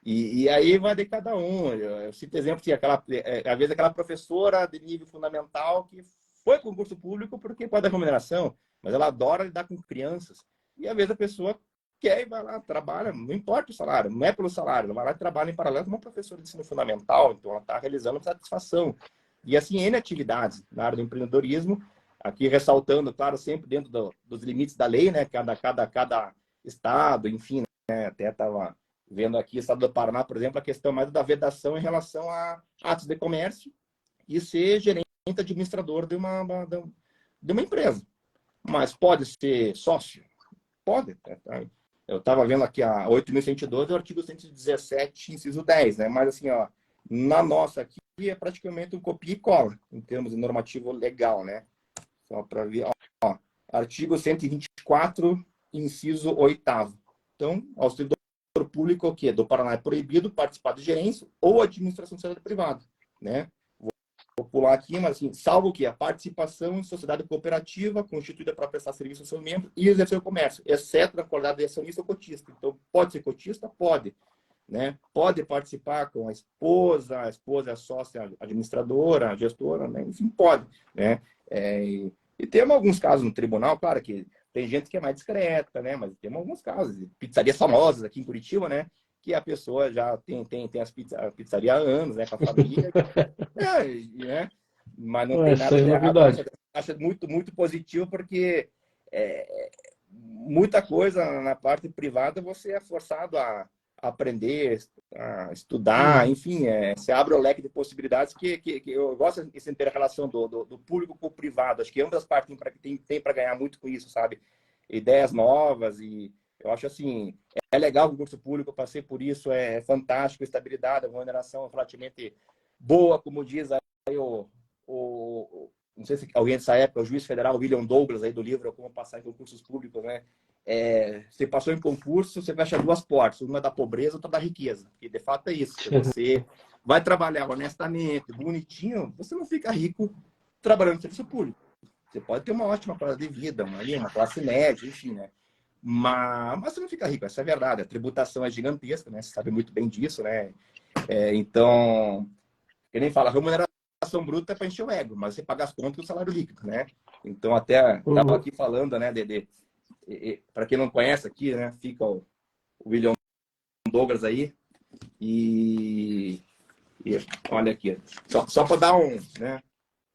E aí vai de cada um. Eu cito exemplo que às vezes aquela professora de nível fundamental que foi concurso público porque pode dar remuneração, mas ela adora lidar com crianças. E às vezes a pessoa quer e vai lá, trabalha, não importa o salário, não é pelo salário, ela vai lá e trabalha em paralelo com uma professora de ensino fundamental, então ela está realizando satisfação. E assim, N atividades na área do empreendedorismo, aqui ressaltando, claro, sempre dentro dos limites da lei, né? Cada estado, enfim, né? Até estava vendo aqui, o estado do Paraná, por exemplo, a questão mais da vedação em relação a atos de comércio e ser gerente administrador de uma empresa. Mas pode ser sócio? Pode. Eu estava vendo aqui a 8.112, o artigo 117, inciso 10, né? Mas assim, ó, na nossa aqui é praticamente um copia e cola, em termos de normativo legal, né? Só para ver, ó, artigo 124, inciso 8º. Então, ao servidor público, do Paraná é proibido participar de gerência ou administração de sociedade privada, né? pular aqui, mas assim, salvo o quê? A participação em sociedade cooperativa constituída para prestar serviço ao seu membro e exercer o comércio, exceto na qualidade de acionista ou cotista. Então, pode ser cotista? Pode. Né? Pode participar com a esposa é a sócia administradora, a gestora, né? Enfim, pode. Né? E temos alguns casos no tribunal, claro que tem gente que é mais discreta, né? Mas temos alguns casos, pizzarias famosas aqui em Curitiba, né? Que a pessoa já tem a pizzaria há anos, né? Com a família, né? Mas não tem Essa nada é de errado. novidade. Acho muito, muito positivo, porque muita coisa na parte privada você é forçado a aprender, a estudar, enfim, você abre o leque de possibilidades que eu gosto dessa inter-relação do público com o privado. Acho que ambas as partes têm para ganhar muito com isso, sabe? Ideias novas e eu acho assim, é legal o concurso público, eu passei por isso, é fantástico, estabilidade, a remuneração relativamente boa, como diz aí não sei se alguém dessa época, o juiz federal William Douglas, aí do livro Como Passar em Concursos Públicos, né? Você passou em concurso, você fecha duas portas, uma da pobreza, outra da riqueza. E de fato é isso. Se você vai trabalhar honestamente, bonitinho, você não fica rico trabalhando no serviço público. Você pode ter uma ótima qualidade de vida, uma classe média, enfim, né? Mas você não fica rico, essa é a verdade. A tributação é gigantesca, né? Você sabe muito bem disso, né? Então, eu nem falo, a remuneração bruta é para encher o ego, mas você paga as contas do salário líquido, né? Então, até estava aqui falando, né, para quem não conhece aqui, né, fica o William Douglas aí e olha aqui, só para dar né,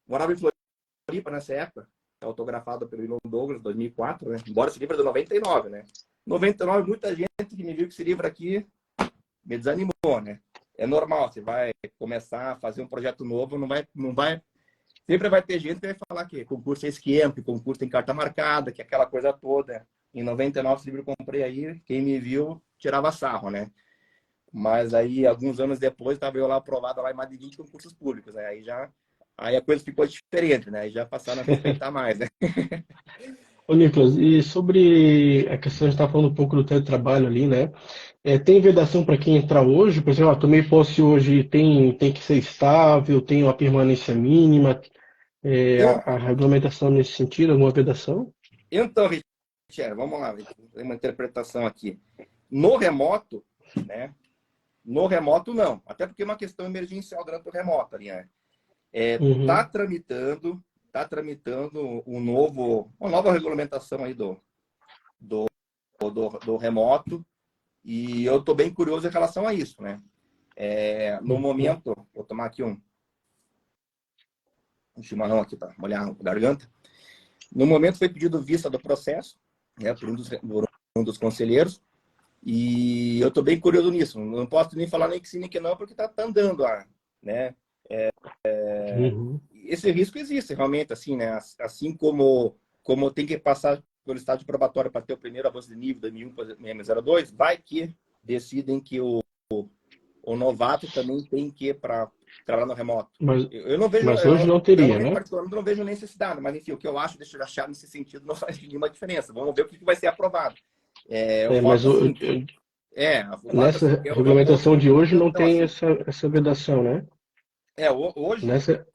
morava em Floripa nessa época, autografado pelo William Douglas, 2004, né, embora esse livro é de 99, né, 99 muita gente que me viu que esse livro aqui me desanimou, né, é normal, você vai começar a fazer um projeto novo, não vai sempre vai ter gente que vai falar que concurso é esquema, que concurso tem carta marcada, que aquela coisa toda. Em 99, esse livro eu comprei aí, quem me viu tirava sarro, né? Mas aí, alguns anos depois, estava eu lá aprovado lá em mais de 20 concursos públicos, né? Aí a coisa ficou diferente, né? Aí já passaram a respeitar mais, né? Ô, Nicolas, e sobre a questão, a gente está falando um pouco do teletrabalho ali, né? Tem vedação para quem entrar hoje? Por exemplo, tomei posse hoje, tem que ser estável, tem uma permanência mínima, a regulamentação nesse sentido, alguma vedação? Então, Richard, vamos lá, tem uma interpretação aqui. No remoto, né? No remoto, não. Até porque é uma questão emergencial durante o remoto, ali, né? Tá tramitando uma nova regulamentação aí do remoto, e eu estou bem curioso em relação a isso, né? No momento, vou tomar aqui um chimarrão aqui para molhar a garganta. No momento foi pedido vista do processo, né, por um dos conselheiros, e eu estou bem curioso nisso. Não posso nem falar nem que sim nem que não, porque está andando, né? Esse risco existe realmente, assim, né? Assim como tem que passar pelo estágio probatório para ter o primeiro avanço de nível da M1 para M02, vai que decidem que o novato também tem que ir para trabalhar no remoto. Eu não vejo, mas hoje não teria, né? particularmente não vejo necessidade, mas enfim, o que eu acho, deixa eu achar nesse sentido, não faz nenhuma diferença. Vamos ver o que vai ser aprovado. Mas assim, nessa regulamentação de hoje não tem essa vedação, né? Hoje, Nessa,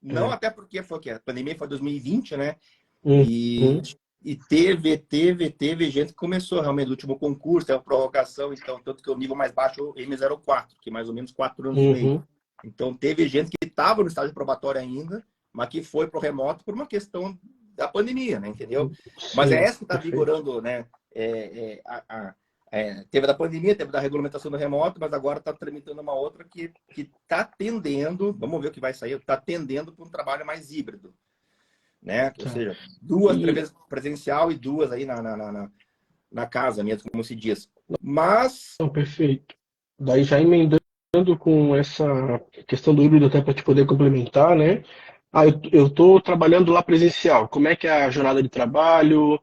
não, até porque foi que a pandemia foi 2020, né? Uhum. E teve gente que começou realmente no último concurso, tem uma prorrogação, então, tanto que o nível mais baixo é o M04, que é mais ou menos 4 anos e meio. Então, teve gente que estava no estágio probatório ainda, mas que foi para o remoto por uma questão da pandemia, né? Entendeu? Sim, mas é essa que está vigorando, né? Teve da pandemia, teve da regulamentação do remoto, mas agora está tramitando uma outra que está tendendo, vamos ver o que vai sair, está tendendo para um trabalho mais híbrido, né? Ou seja, 2 vezes presencial e 2 aí na casa mesmo, como se diz. Mas... Perfeito. Daí já emendando com essa questão do híbrido, até para te poder complementar, né? Eu estou trabalhando lá presencial. Como é que é a jornada de trabalho?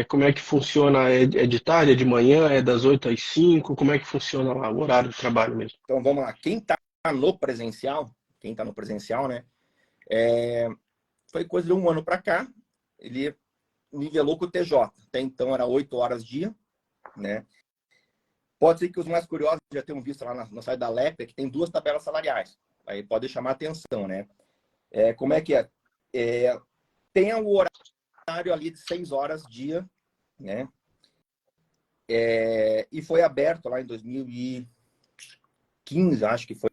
Como é que funciona? É de tarde, é de manhã, é das 8 às 5? Como é que funciona lá o horário de trabalho mesmo? Então vamos lá. Quem está no presencial, né? Foi coisa de 1 ano para cá, ele nivelou com o TJ. Até então era 8 horas dia, né? Pode ser que os mais curiosos já tenham visto lá no site da LEP, que tem 2 tabelas salariais. aí pode chamar atenção, né? Como é que é? Tem o horário ali de 6 horas dia, né? E foi aberto lá em 2015, acho que foi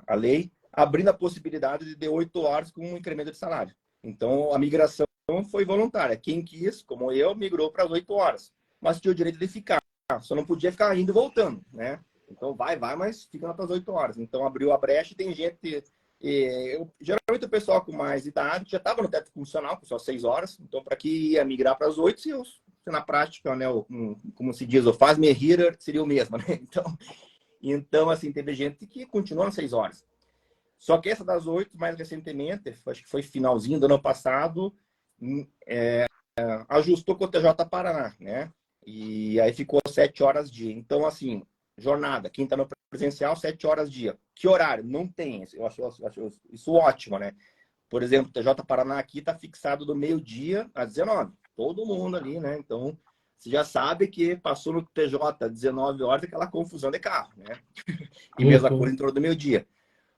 a lei, abrindo a possibilidade de 8 horas com um incremento de salário. Então, a migração foi voluntária. Quem quis, como eu, migrou para as 8 horas. Mas tinha o direito de ficar. Só não podia ficar indo e voltando, né? Então, vai, mas fica lá para as 8 horas. Então, abriu a brecha e tem gente... geralmente, o pessoal com mais idade já estava no teto funcional, com só 6 horas. Então, para que ia migrar para as 8, se na prática, né, como se diz, o faz-me rir seria o mesmo, né? Então, assim, teve gente que continuou nas 6 horas. Só que essa das 8, mais recentemente, acho que foi finalzinho do ano passado, ajustou com o TJ Paraná, né? E aí ficou 7 horas dia. Então, assim, jornada, quem está no presencial, 7 horas dia. Que horário? Não tem. Eu acho isso ótimo, né? Por exemplo, o TJ Paraná aqui está fixado do meio-dia às 19. Todo mundo ali, né? Então, você já sabe que passou no TJ 19 horas aquela confusão de carro, né? E mesma coisa em torno do meio-dia.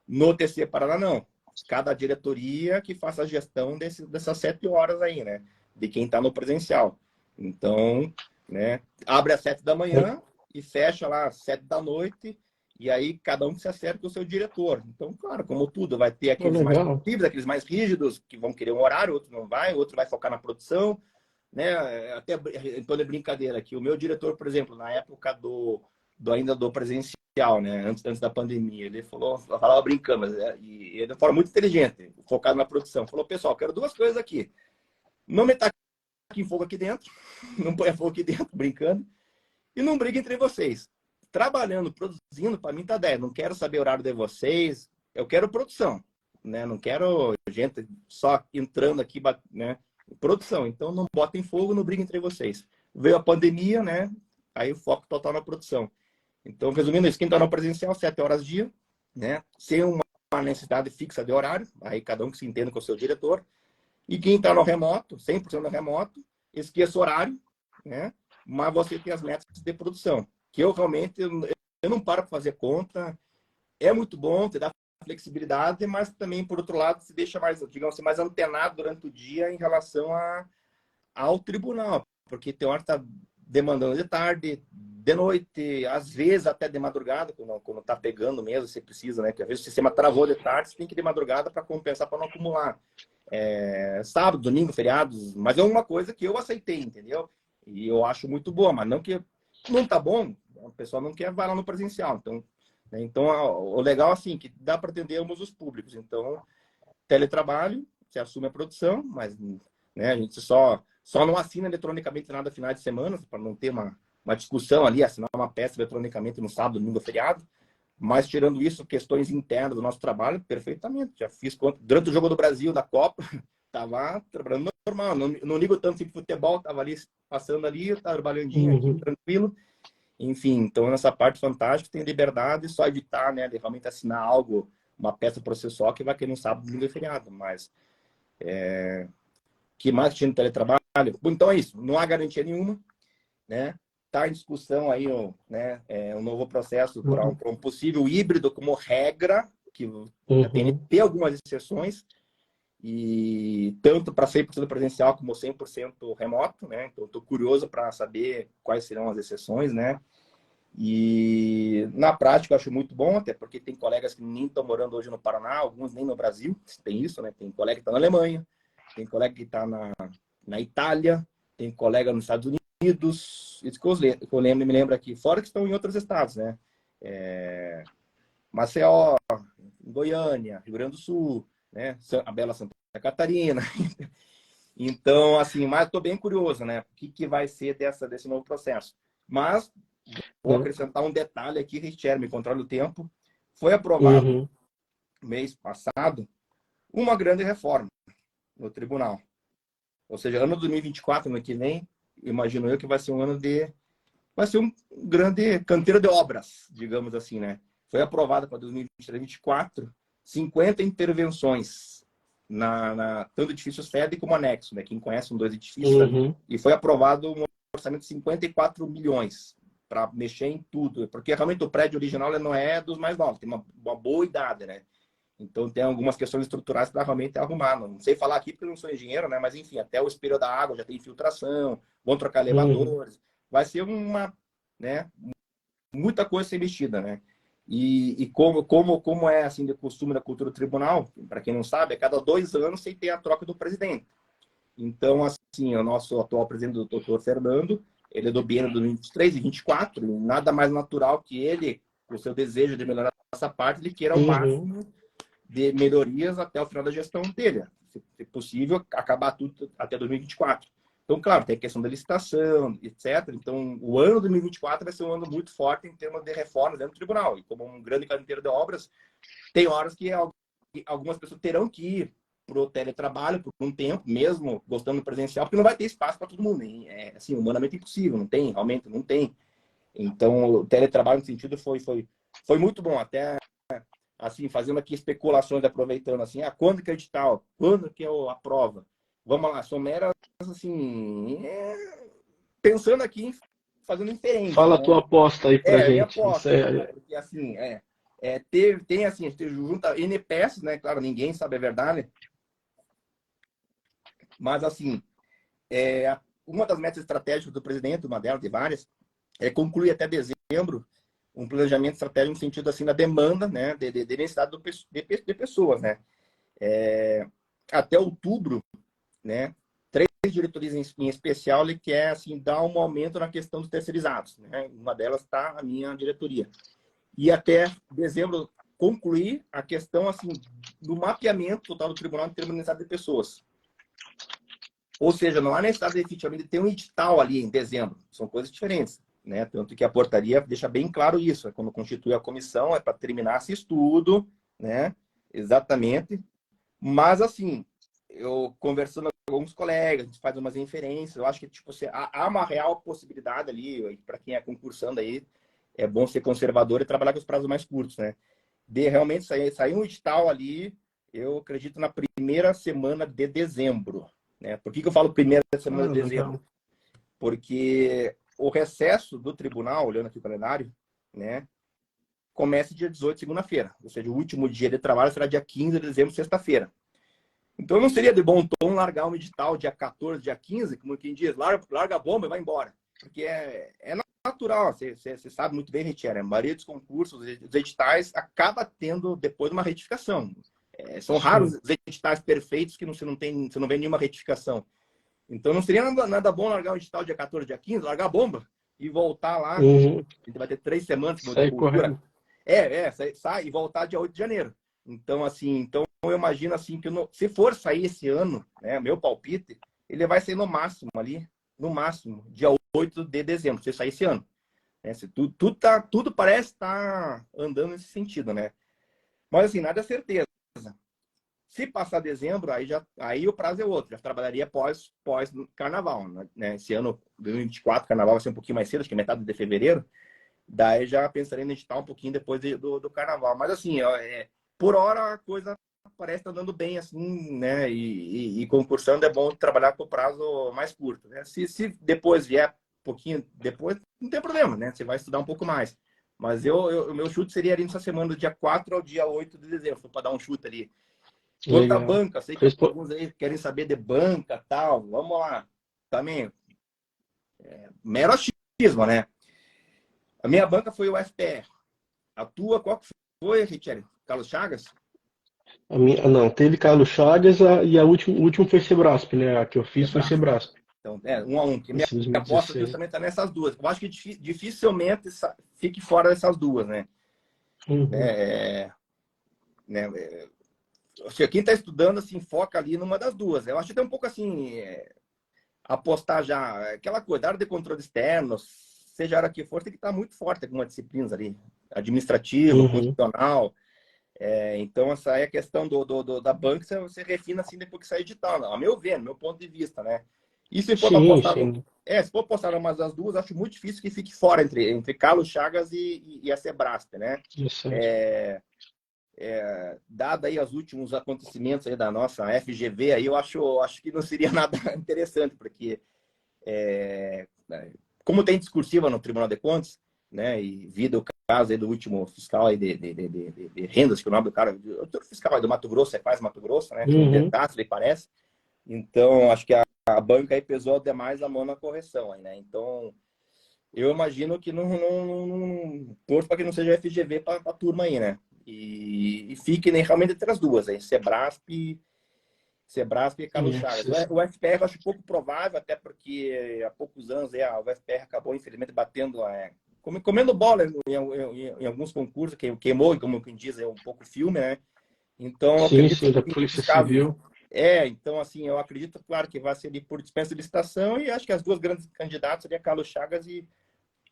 No TC Paraná, não. Cada diretoria que faça a gestão dessas 7 horas aí, né? De quem está no presencial. Então, né? Abre às 7 da manhã e fecha lá às 7 da noite. E aí, cada um se acerta com o seu diretor. Então, claro, como tudo, vai ter aqueles mais flexíveis, aqueles mais rígidos, que vão querer um horário, outro não vai, outro vai focar na produção, né? Até então é brincadeira aqui. O meu diretor, por exemplo, na época ainda do presencial, né? Antes da pandemia, ele falava brincando, mas e ele de forma muito inteligente, focado na produção. Falou, pessoal, quero 2 coisas aqui. Não me taquem fogo aqui dentro, não ponha fogo aqui dentro, brincando, e não brigue entre vocês. Trabalhando, produzindo, para mim tá 10. Não quero saber o horário de vocês, eu quero produção, né? Não quero gente só entrando aqui, né? Produção. Então não botem fogo, não briguem entre vocês. Veio a pandemia, né? Aí o foco total na produção. Então, resumindo isso, quem está no presencial, 7 horas dia, né? Sem uma necessidade fixa de horário, aí cada um que se entenda com o seu diretor. E quem está no remoto, 100% no remoto, esqueça o horário, né? Mas você tem as metas de produção. Que eu realmente, eu não paro para fazer conta. É muito bom, te dá flexibilidade, mas também, por outro lado, se deixa mais, digamos assim, mais antenado durante o dia em relação ao tribunal. Porque tem hora que está demandando de tarde, de noite, às vezes até de madrugada, quando tá pegando mesmo, você precisa, né? Porque às vezes o sistema travou de tarde, você tem que ir de madrugada para compensar, para não acumular. Sábado, domingo, feriados, mas é uma coisa que eu aceitei, entendeu? E eu acho muito boa, mas não que não tá bom, o pessoal não quer, vai lá no presencial. Então, né? Então o legal, assim, que dá para atender ambos os públicos. Então, teletrabalho, você assume a produção, mas, né, a gente só não assina eletronicamente nada finais de semana, para não ter uma discussão ali, assinar uma peça eletronicamente no sábado, domingo, feriado. Mas, tirando isso, questões internas do nosso trabalho, perfeitamente. Já fiz durante o Jogo do Brasil, da Copa, estava trabalhando normal. Não ligo tanto de futebol, estava ali, passando ali, trabalhandinho aqui, tranquilo. Enfim, então, nessa parte fantástica, tem liberdade, só evitar, né, de realmente assinar algo, uma peça processual que vai querer no sábado, domingo e feriado. Mas, que mais tinha no teletrabalho? Bom, então é isso, não há garantia nenhuma, né? Está em discussão aí um novo processo para um possível híbrido como regra, que tem algumas exceções, e tanto para 100% presencial como 100% remoto, né? Então, estou curioso para saber quais serão as exceções, né? E na prática eu acho muito bom, até porque tem colegas que nem estão morando hoje no Paraná, alguns nem no Brasil, tem isso, né? Tem colega que está na Alemanha, tem colega que está na Itália, tem colega nos Estados Unidos, isso que eu me lembro aqui, fora que estão em outros estados, né? Maceió, Goiânia, Rio Grande do Sul, né? A bela Santa Catarina. Então, assim, mas estou bem curioso, né? O que vai ser desse novo processo. Mas vou acrescentar um detalhe aqui, Richard, me controle o tempo. Foi aprovado mês passado uma grande reforma no tribunal. Ou seja, ano 2024, ano que vem, imagino eu que vai ser um ano vai ser um grande canteiro de obras, digamos assim, né? Foi aprovada para 2023, 2024, 50 intervenções tanto edifício sede como anexo, né? Quem conhece, são 2 edifícios ali. E foi aprovado um orçamento de 54 milhões para mexer em tudo, porque realmente o prédio original não é dos mais novos, tem uma boa idade, né? Então, tem algumas questões estruturais para realmente arrumar. Não sei falar aqui porque eu não sou engenheiro, né? Mas, enfim, até o espelho da água já tem infiltração, vão trocar Uhum. elevadores. Vai ser né, muita coisa a ser mexida, né? E como é, assim, de costume da cultura do tribunal, para quem não sabe, a cada 2 anos você tem a troca do presidente. Então, assim, o nosso atual presidente, o doutor Fernando, ele é do biênio do 23 e 24, e nada mais natural que ele, com o seu desejo de melhorar essa parte, ele queira o Uhum. máximo de melhorias até o final da gestão dele. Se possível, acabar tudo até 2024. Então, claro, tem a questão da licitação, etc. Então, o ano de 2024 vai ser um ano muito forte em termos de reformas dentro do tribunal. E como um grande canteiro de obras, tem horas que algumas pessoas terão que ir para o teletrabalho por um tempo, mesmo gostando do presencial, porque não vai ter espaço para todo mundo. É, assim, humanamente impossível, não tem, realmente não tem. Então, o teletrabalho, no sentido, foi muito bom. Até assim, fazendo aqui especulações, aproveitando assim, quando que é o edital? Quando que é a prova? Vamos lá, são meras, assim, pensando aqui, fazendo inferência, Fala a tua né? aposta aí pra É, a minha gente. Isso aposta, né? é. Porque, assim, tem, assim, junta NPS, né? Claro, ninguém sabe a verdade, mas, assim, uma das metas estratégicas do presidente, uma delas, de várias, é concluir até dezembro um planejamento estratégico no sentido, assim, da demanda, né? De necessidade de pessoas, né? Até outubro, né? Três diretorias em especial, ele quer assim dar um aumento na questão dos terceirizados, né? Uma delas está a minha diretoria. E até dezembro concluir a questão assim do mapeamento total do tribunal em termos de necessidade de pessoas. Ou seja, não há necessidade de efetivamente ter um edital ali em dezembro. São coisas diferentes, né? Tanto que a portaria deixa bem claro isso. Quando constitui a comissão, é para terminar esse estudo, né? Exatamente. Mas, assim, eu conversando com alguns colegas, a gente faz umas inferências, eu acho que tipo, há uma real possibilidade ali, para quem é concursando aí, é bom ser conservador e trabalhar com os prazos mais curtos, né? De realmente sair um edital ali, eu acredito na primeira semana de dezembro, né? Por que eu falo primeira semana Ah, de dezembro? legal. Porque o recesso do tribunal, olhando aqui o calendário, né? Começa dia 18, segunda-feira. Ou seja, o último dia de trabalho será dia 15 de dezembro, sexta-feira. Então não seria de bom tom largar um edital dia 14, dia 15, como quem diz, larga a bomba e vai embora. Porque é natural, você sabe muito bem, Retiera, a maioria dos concursos, os editais, acaba tendo depois uma retificação. São raros Sim. os editais perfeitos que você não vê nenhuma retificação. Então não seria nada bom largar um edital dia 14, dia 15, largar a bomba e voltar lá. Uhum. A gente vai ter 3 semanas como de Sai cultura. correndo. Sai e voltar dia 8 de janeiro. Então, assim, eu imagino assim que se for sair esse ano, né, meu palpite, ele vai sair no máximo ali, no máximo, dia 8 de dezembro, se sair esse ano. Né? Tudo parece estar andando nesse sentido, né? Mas assim, nada é certeza. Se passar dezembro, aí o prazo é outro. Já trabalharia pós carnaval, né? Esse ano, 2024, carnaval vai ser um pouquinho mais cedo, acho que é metade de fevereiro. Daí já pensaria em editar um pouquinho depois do carnaval. Mas assim, por hora a coisa parece estar dando bem, assim, né? E concursando é bom trabalhar com o prazo mais curto, né? Se depois vier um pouquinho depois, não tem problema, né? Você vai estudar um pouco mais. Mas o meu chute seria ali nessa semana, do dia 4 ao dia 8 de dezembro, para dar um chute ali. Quanto à Legal. banca, sei que Respo- alguns aí querem saber de banca tal. Vamos lá. Também, mero achismo, né? A minha banca foi o FPR. A tua, qual que foi, Richelle? Carlos Chagas? Não, teve Carlos Chagas e o último foi Sebrasp, né? A que eu fiz foi Sebrae. Sebrasp. Então, 1-1. Que minha Esse aposta 2016. justamente está nessas duas. Eu acho que dificilmente fique fora dessas duas, né? Uhum. Né? Quem está estudando, assim, foca ali numa das duas. Eu acho até um pouco assim, apostar já, aquela coisa, área de controle externo, seja a área que for, tem que estar muito forte algumas disciplinas ali, administrativa, Uhum. funcional. Então, essa é a questão da banca, você refina assim depois que sair edital, a meu ver, no meu ponto de vista, né? E se for para Sim, apostar, sim. se for apostar umas das duas, acho muito difícil que fique fora entre Carlos Chagas e a Sebrasp, né? Interessante. Dado aí os últimos acontecimentos aí da nossa FGV, aí eu acho que não seria nada interessante, porque como tem discursiva no Tribunal de Contas, né? E vida o caso aí do último fiscal aí de rendas, que o nome do cara, o fiscal aí do Mato Grosso, é quase Mato Grosso, né? Foi um Uhum. desastre, parece. Então, acho que a banca aí pesou demais a mão na correção aí, né? Então, eu imagino que não torço para que não seja FGV para a turma aí, né? E fique nem realmente entre as duas aí, Sebrasp e Carlos Chagas. O FPR eu acho pouco provável, até porque há poucos anos o FPR acabou, infelizmente, batendo, comendo bola em alguns concursos, que queimou, como quem diz, um pouco o filme, né? Então, eu Sim, acredito sim, da que em Polícia muitos casos. Civil. Então, assim, eu acredito, claro, que vai ser ali por dispensa de licitação, e acho que as duas grandes candidatas seriam Carlos Chagas e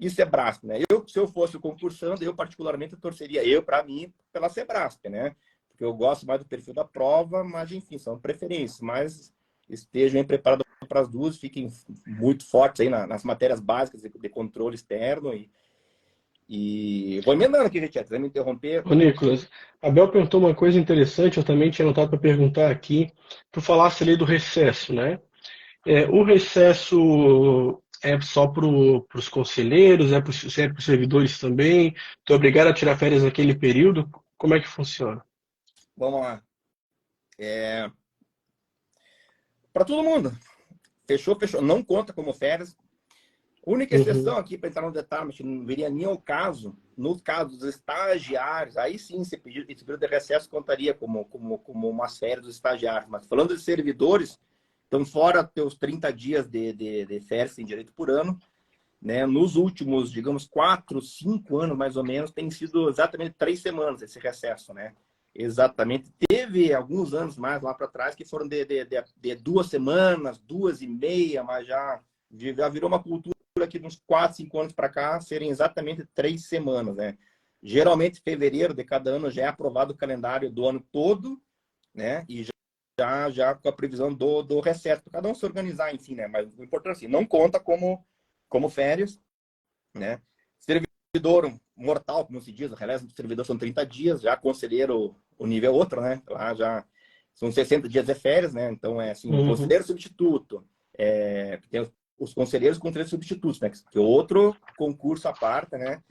Sebrasp, né? Se eu fosse o concursando, eu particularmente torceria, para mim, pela Sebrasp, né? Porque eu gosto mais do perfil da prova, mas, enfim, são preferências, mas estejam preparados para as duas, fiquem muito fortes aí nas matérias básicas de controle externo e vou emendando aqui, Richard, você me interromper. Ô, Nicolas, a Bel perguntou uma coisa interessante, eu também tinha anotado para perguntar aqui. Tu falasse ali do recesso, né? O recesso é só para os conselheiros, é para os servidores também? Tu é obrigado a tirar férias naquele período? Como é que funciona? Vamos lá. Para todo mundo. Fechou. Não conta como férias. Única Uhum. exceção aqui, para entrar no detalhe, que não viria nem ao caso, no caso dos estagiários, aí sim esse período de recesso contaria como umas férias dos estagiários. Mas falando de servidores, então fora teus 30 dias de férias sem direito por ano, né? Nos últimos, digamos, 4, 5 anos, mais ou menos, tem sido exatamente 3 semanas esse recesso, né? Exatamente. Teve alguns anos mais lá para trás que foram de 2 semanas, 2 e meia, mas já virou uma cultura aqui de uns 4, 5 anos para cá, serem exatamente 3 semanas, né? Geralmente, fevereiro de cada ano já é aprovado o calendário do ano todo, né? E já com a previsão do recesso, para cada um se organizar, enfim, né? Mas o importante é assim, não conta como férias, né? Servidor mortal, como se diz, a releza do servidor são 30 dias, já conselheiro o nível é outro, né? Lá já são 60 dias de férias, né? Então é assim, Uhum. conselheiro substituto, tem os conselheiros conselheiros substitutos, né? Que é outro concurso à parte, né?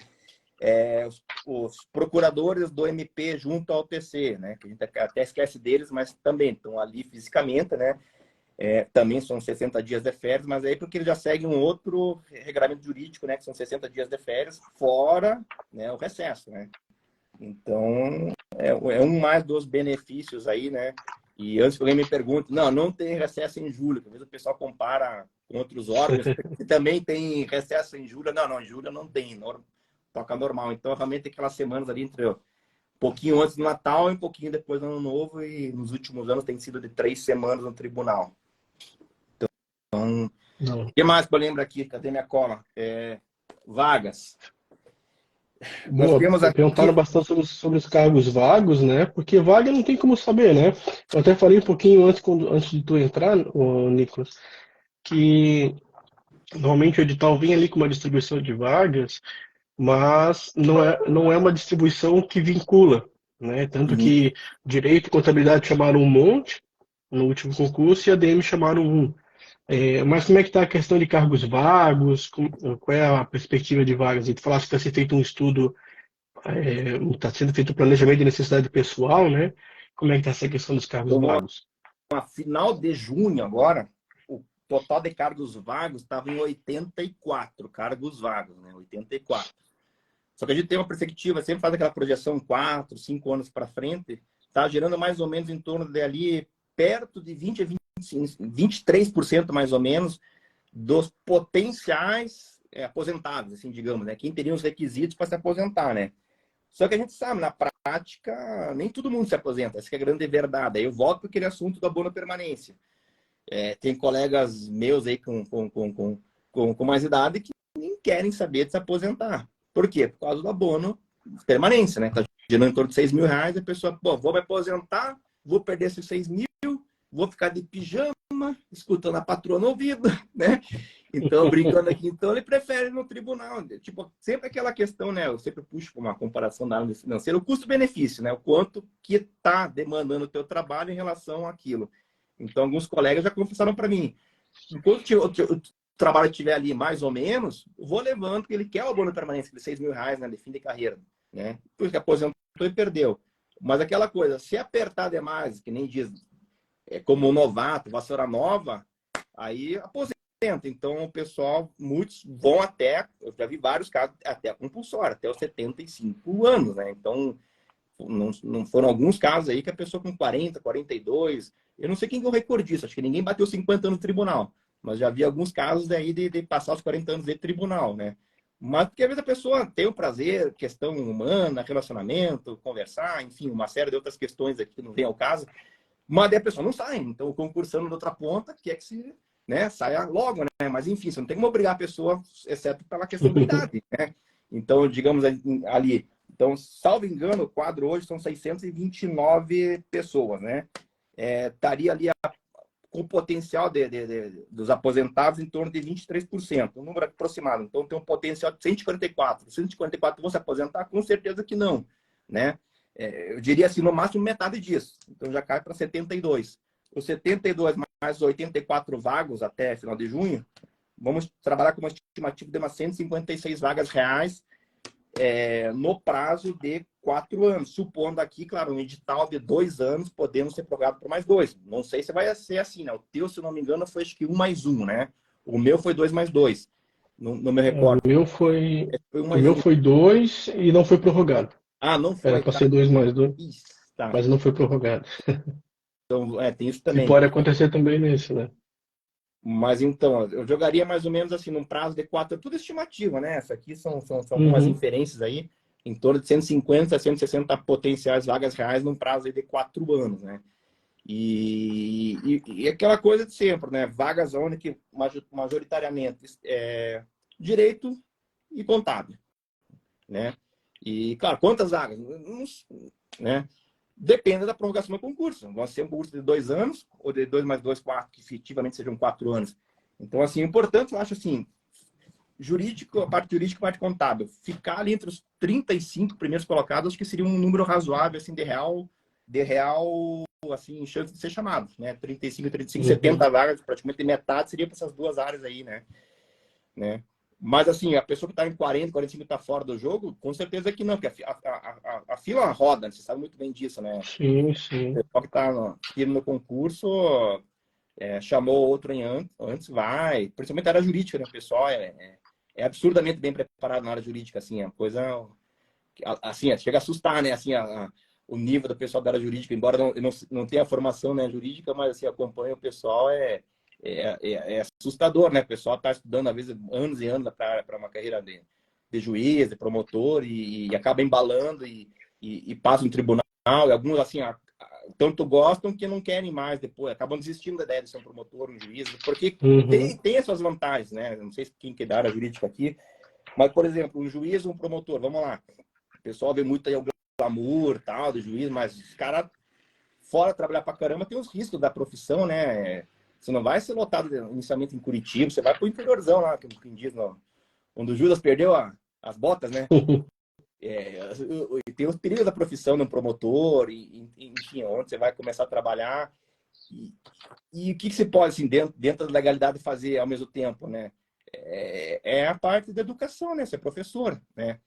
Os procuradores do MP junto ao TC, né? Que a gente até esquece deles, mas também estão ali fisicamente, né? Também são 60 dias de férias, mas aí porque ele já segue um outro regulamento jurídico, né? Que são 60 dias de férias, fora, né, o recesso, né? Então, é um mais dos benefícios aí, né? E antes que alguém me pergunte, não tem recesso em julho, que às vezes o pessoal compara com outros órgãos que também tem recesso em julho. Não, em julho não tem, toca normal. Então, realmente, aquelas semanas ali entre um pouquinho antes do Natal e um pouquinho depois do Ano Novo, e nos últimos anos tem sido de 3 semanas no tribunal. Não. O que mais que eu lembro aqui? Cadê minha cola? Vagas. Nós Boa, temos perguntaram aqui. bastante sobre os cargos vagos, né? Porque vaga não tem como saber, né? Eu até falei um pouquinho antes de tu entrar, ô, Nicolas, que normalmente o edital vem ali com uma distribuição de vagas, mas não é uma distribuição que vincula, né? Tanto Uhum. que direito e contabilidade chamaram um monte no último concurso e a DM chamaram um. Mas como é que está a questão de cargos vagos? Qual é a perspectiva de vagas? E tu falaste que está sendo feito um estudo, está sendo feito um planejamento de necessidade pessoal, né? Como é que está essa questão dos cargos Então, vagos? a final de junho agora, o total de cargos vagos estava em 84 cargos vagos, né? 84. Só que a gente tem uma perspectiva, sempre faz aquela projeção 4, 5 anos para frente, está gerando mais ou menos em torno de ali, perto de 20 a 23% mais ou menos, dos potenciais aposentados, assim, digamos, né? Quem teria os requisitos para se aposentar, né? Só que a gente sabe, na prática, nem todo mundo se aposenta. Essa que é a grande verdade. Aí eu volto para aquele assunto da boa permanência. Tem colegas meus aí com mais idade que nem querem saber de se aposentar. Por quê? Por causa do abono permanência, né? Tá gerando em torno de R$ 6.000. A pessoa, pô, vou me aposentar, vou perder esses 6.000, vou ficar de pijama, escutando a patroa no ouvido, né? Então, brincando aqui, então ele prefere no tribunal. Tipo, sempre aquela questão, né? Eu sempre puxo uma comparação da área financeira, o custo-benefício, né? O quanto que está demandando o teu trabalho em relação àquilo. Então, alguns colegas já confessaram para mim, enquanto trabalho estiver ali mais ou menos, vou levando, porque ele quer o abono permanente de R$ 6.000, né, de fim de carreira, né? Porque aposentou e perdeu. Mas aquela coisa, se apertar demais, que nem diz, como um novato, vassoura nova, aí aposenta. Então, o pessoal, muitos vão até, eu já vi vários casos, até a compulsória, até os 75 anos, né? Então, não foram alguns casos aí que a pessoa com 40, 42, eu não sei quem é o recordista, acho que ninguém bateu 50 anos no tribunal, mas já vi alguns casos daí de passar os 40 anos de tribunal, né? Mas porque às vezes a pessoa tem o prazer, questão humana, relacionamento, conversar, enfim, uma série de outras questões aqui que não vem ao caso, mas daí a pessoa não sai. Então, o concursando da outra ponta quer que se, né, saia logo, né? Mas enfim, você não tem como obrigar a pessoa, exceto pela questão da idade, né? Então, digamos ali, então, salvo engano, o quadro hoje são 629 pessoas, né? Estaria ali com o potencial dos aposentados em torno de 23%, um número aproximado. Então, tem um potencial de 144. 144 vão se aposentar? Com certeza que não, né? Eu diria assim, no máximo metade disso. Então, já cai para 72. Os 72 mais 84 vagos até final de junho, vamos trabalhar com uma estimativa de umas 156 vagas reais no prazo de 4 anos. Supondo aqui, claro, um edital de 2 anos, podendo ser prorrogado por mais 2. Não sei se vai ser assim, né? O teu, se não me engano, foi acho que 1 mais 1, né? O meu foi 2 mais 2. No meu O recorte. meu foi, Foi 1 o mais meu 1. foi 2 e não foi prorrogado. Ah, não Era foi, para tá? ser 2 mais 2, Isso, tá. mas não foi prorrogado. Então, tem isso E também. pode acontecer também nesse, né? Mas então, eu jogaria mais ou menos assim, num prazo de 4, tudo estimativa, né? Essa aqui são algumas Uhum. inferências aí, em torno de 150 a 160 potenciais vagas reais num prazo aí de 4 anos, né? E aquela coisa de sempre, né? Vagas onde que majoritariamente direito e contábil, né? E, claro, quantas vagas? Né? Depende da prorrogação do concurso. Vai ser um concurso de 2 anos, ou de 2 mais 2, 4, que efetivamente sejam 4 anos. Então, assim, o importante, eu acho assim, jurídico, a parte jurídica e a parte contábil, ficar ali entre os 35 primeiros colocados, acho que seria um número razoável, assim, de real, assim, chance de ser chamado, né? 35, 35, 70 vagas, praticamente metade seria para essas duas áreas aí, né? Mas, assim, a pessoa que está em 40, 45 está fora do jogo, com certeza que não, porque a fila roda, né? Você sabe muito bem disso, né? Sim, O sim. pessoal que está no concurso chamou outro antes, vai. Principalmente na área jurídica, né? O pessoal é absurdamente bem preparado na área jurídica, assim, é uma coisa assim, chega a assustar, né? Assim, o nível do pessoal da área jurídica, embora eu não tenha formação, né, jurídica, mas assim, acompanha o pessoal, é assustador, né? O pessoal está estudando, às vezes, anos e anos para uma carreira de juiz, de promotor, e acaba embalando e passa no tribunal, e alguns, assim, tanto gostam que não querem mais depois, acabam desistindo da ideia de ser um promotor, um juiz, porque Uhum. tem as suas vantagens, né? Não sei quem que é da área jurídica aqui, mas, por exemplo, um juiz, um promotor, vamos lá. O pessoal vê muito aí o glamour, tal, do juiz, mas os caras, fora trabalhar pra caramba, tem os riscos da profissão, né? Você não vai ser lotado inicialmente em Curitiba, você vai pro interiorzão lá, que diz, não, onde o Judas perdeu as botas, né? Tem os perigos da profissão no promotor, enfim, onde você vai começar a trabalhar. E o que você pode, assim, dentro da legalidade, fazer ao mesmo tempo, né? A parte da educação, né? Ser professor, né?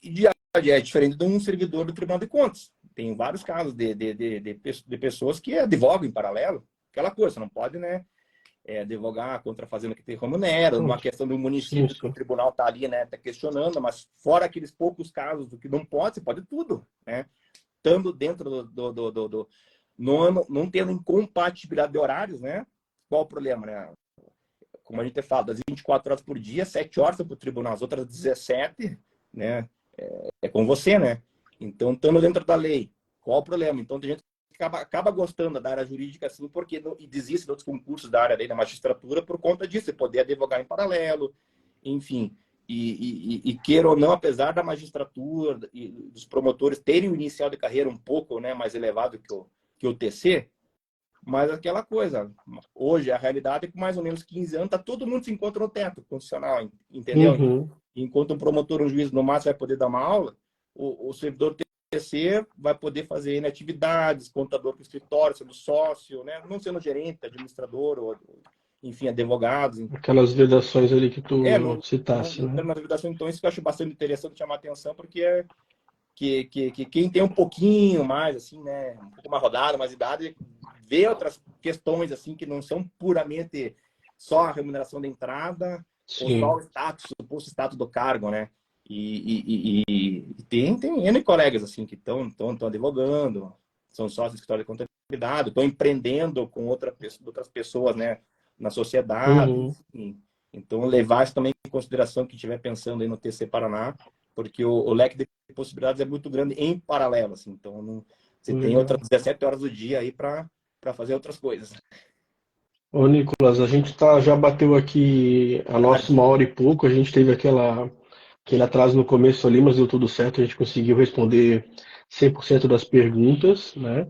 E é diferente de um servidor do Tribunal de Contas. Tem vários casos de pessoas que advogam em paralelo. Aquela coisa, você não pode, né? Advogar contra a fazenda que tem remunera, uma questão do Sim, município que o sim. tribunal está ali, né? Está questionando, mas fora aqueles poucos casos do que não pode, você pode tudo, né? Estando dentro não tendo incompatibilidade de horários, né? Qual o problema, né? Como a gente fala, das 24 horas por dia, 7 horas para o tribunal, as outras 17, né? Com você, né? Então, estando dentro da lei, qual o problema? Então, tem gente que acaba gostando da área jurídica, assim, porque e desiste de outros concursos da área da magistratura por conta disso, você poder advogar em paralelo, enfim. E queira ou não, apesar da magistratura e dos promotores terem o inicial de carreira um pouco, né, mais elevado que o TC, mas aquela coisa, hoje a realidade é que mais ou menos 15 anos, tá, todo mundo se encontra no teto constitucional, entendeu? Uhum. Enquanto um promotor, um juiz, no máximo, vai poder dar uma aula, o servidor TC vai poder fazer atividades, contador para o escritório, sendo sócio, né? Não sendo gerente, administrador, enfim, advogados. Aquelas vedações ali que tu Não, citasse, não né? tem uma limitação, então isso que eu acho bastante interessante chamar a atenção, porque é que quem tem um pouquinho mais, assim, né, um pouco mais rodado, mais idade, vê outras questões, assim, que não são puramente só a remuneração da entrada ou só o Sim. status, o suposto status do cargo, né? E tem N colegas, assim, que estão advogando, são sócios do escritório de contabilidade, estão empreendendo com outras pessoas, né, na sociedade, Uhum. enfim. Então, levar isso também em consideração que estiver pensando aí no TC Paraná, porque o leque de possibilidades é muito grande em paralelo, assim. Então, você tem outras Legal. 17 horas do dia aí para fazer outras coisas. Ô, Nicolas, a gente já bateu aqui a nossa uma Tardinho. hora e pouco, a gente teve aquele atraso no começo ali, mas deu tudo certo, a gente conseguiu responder 100% das perguntas, né?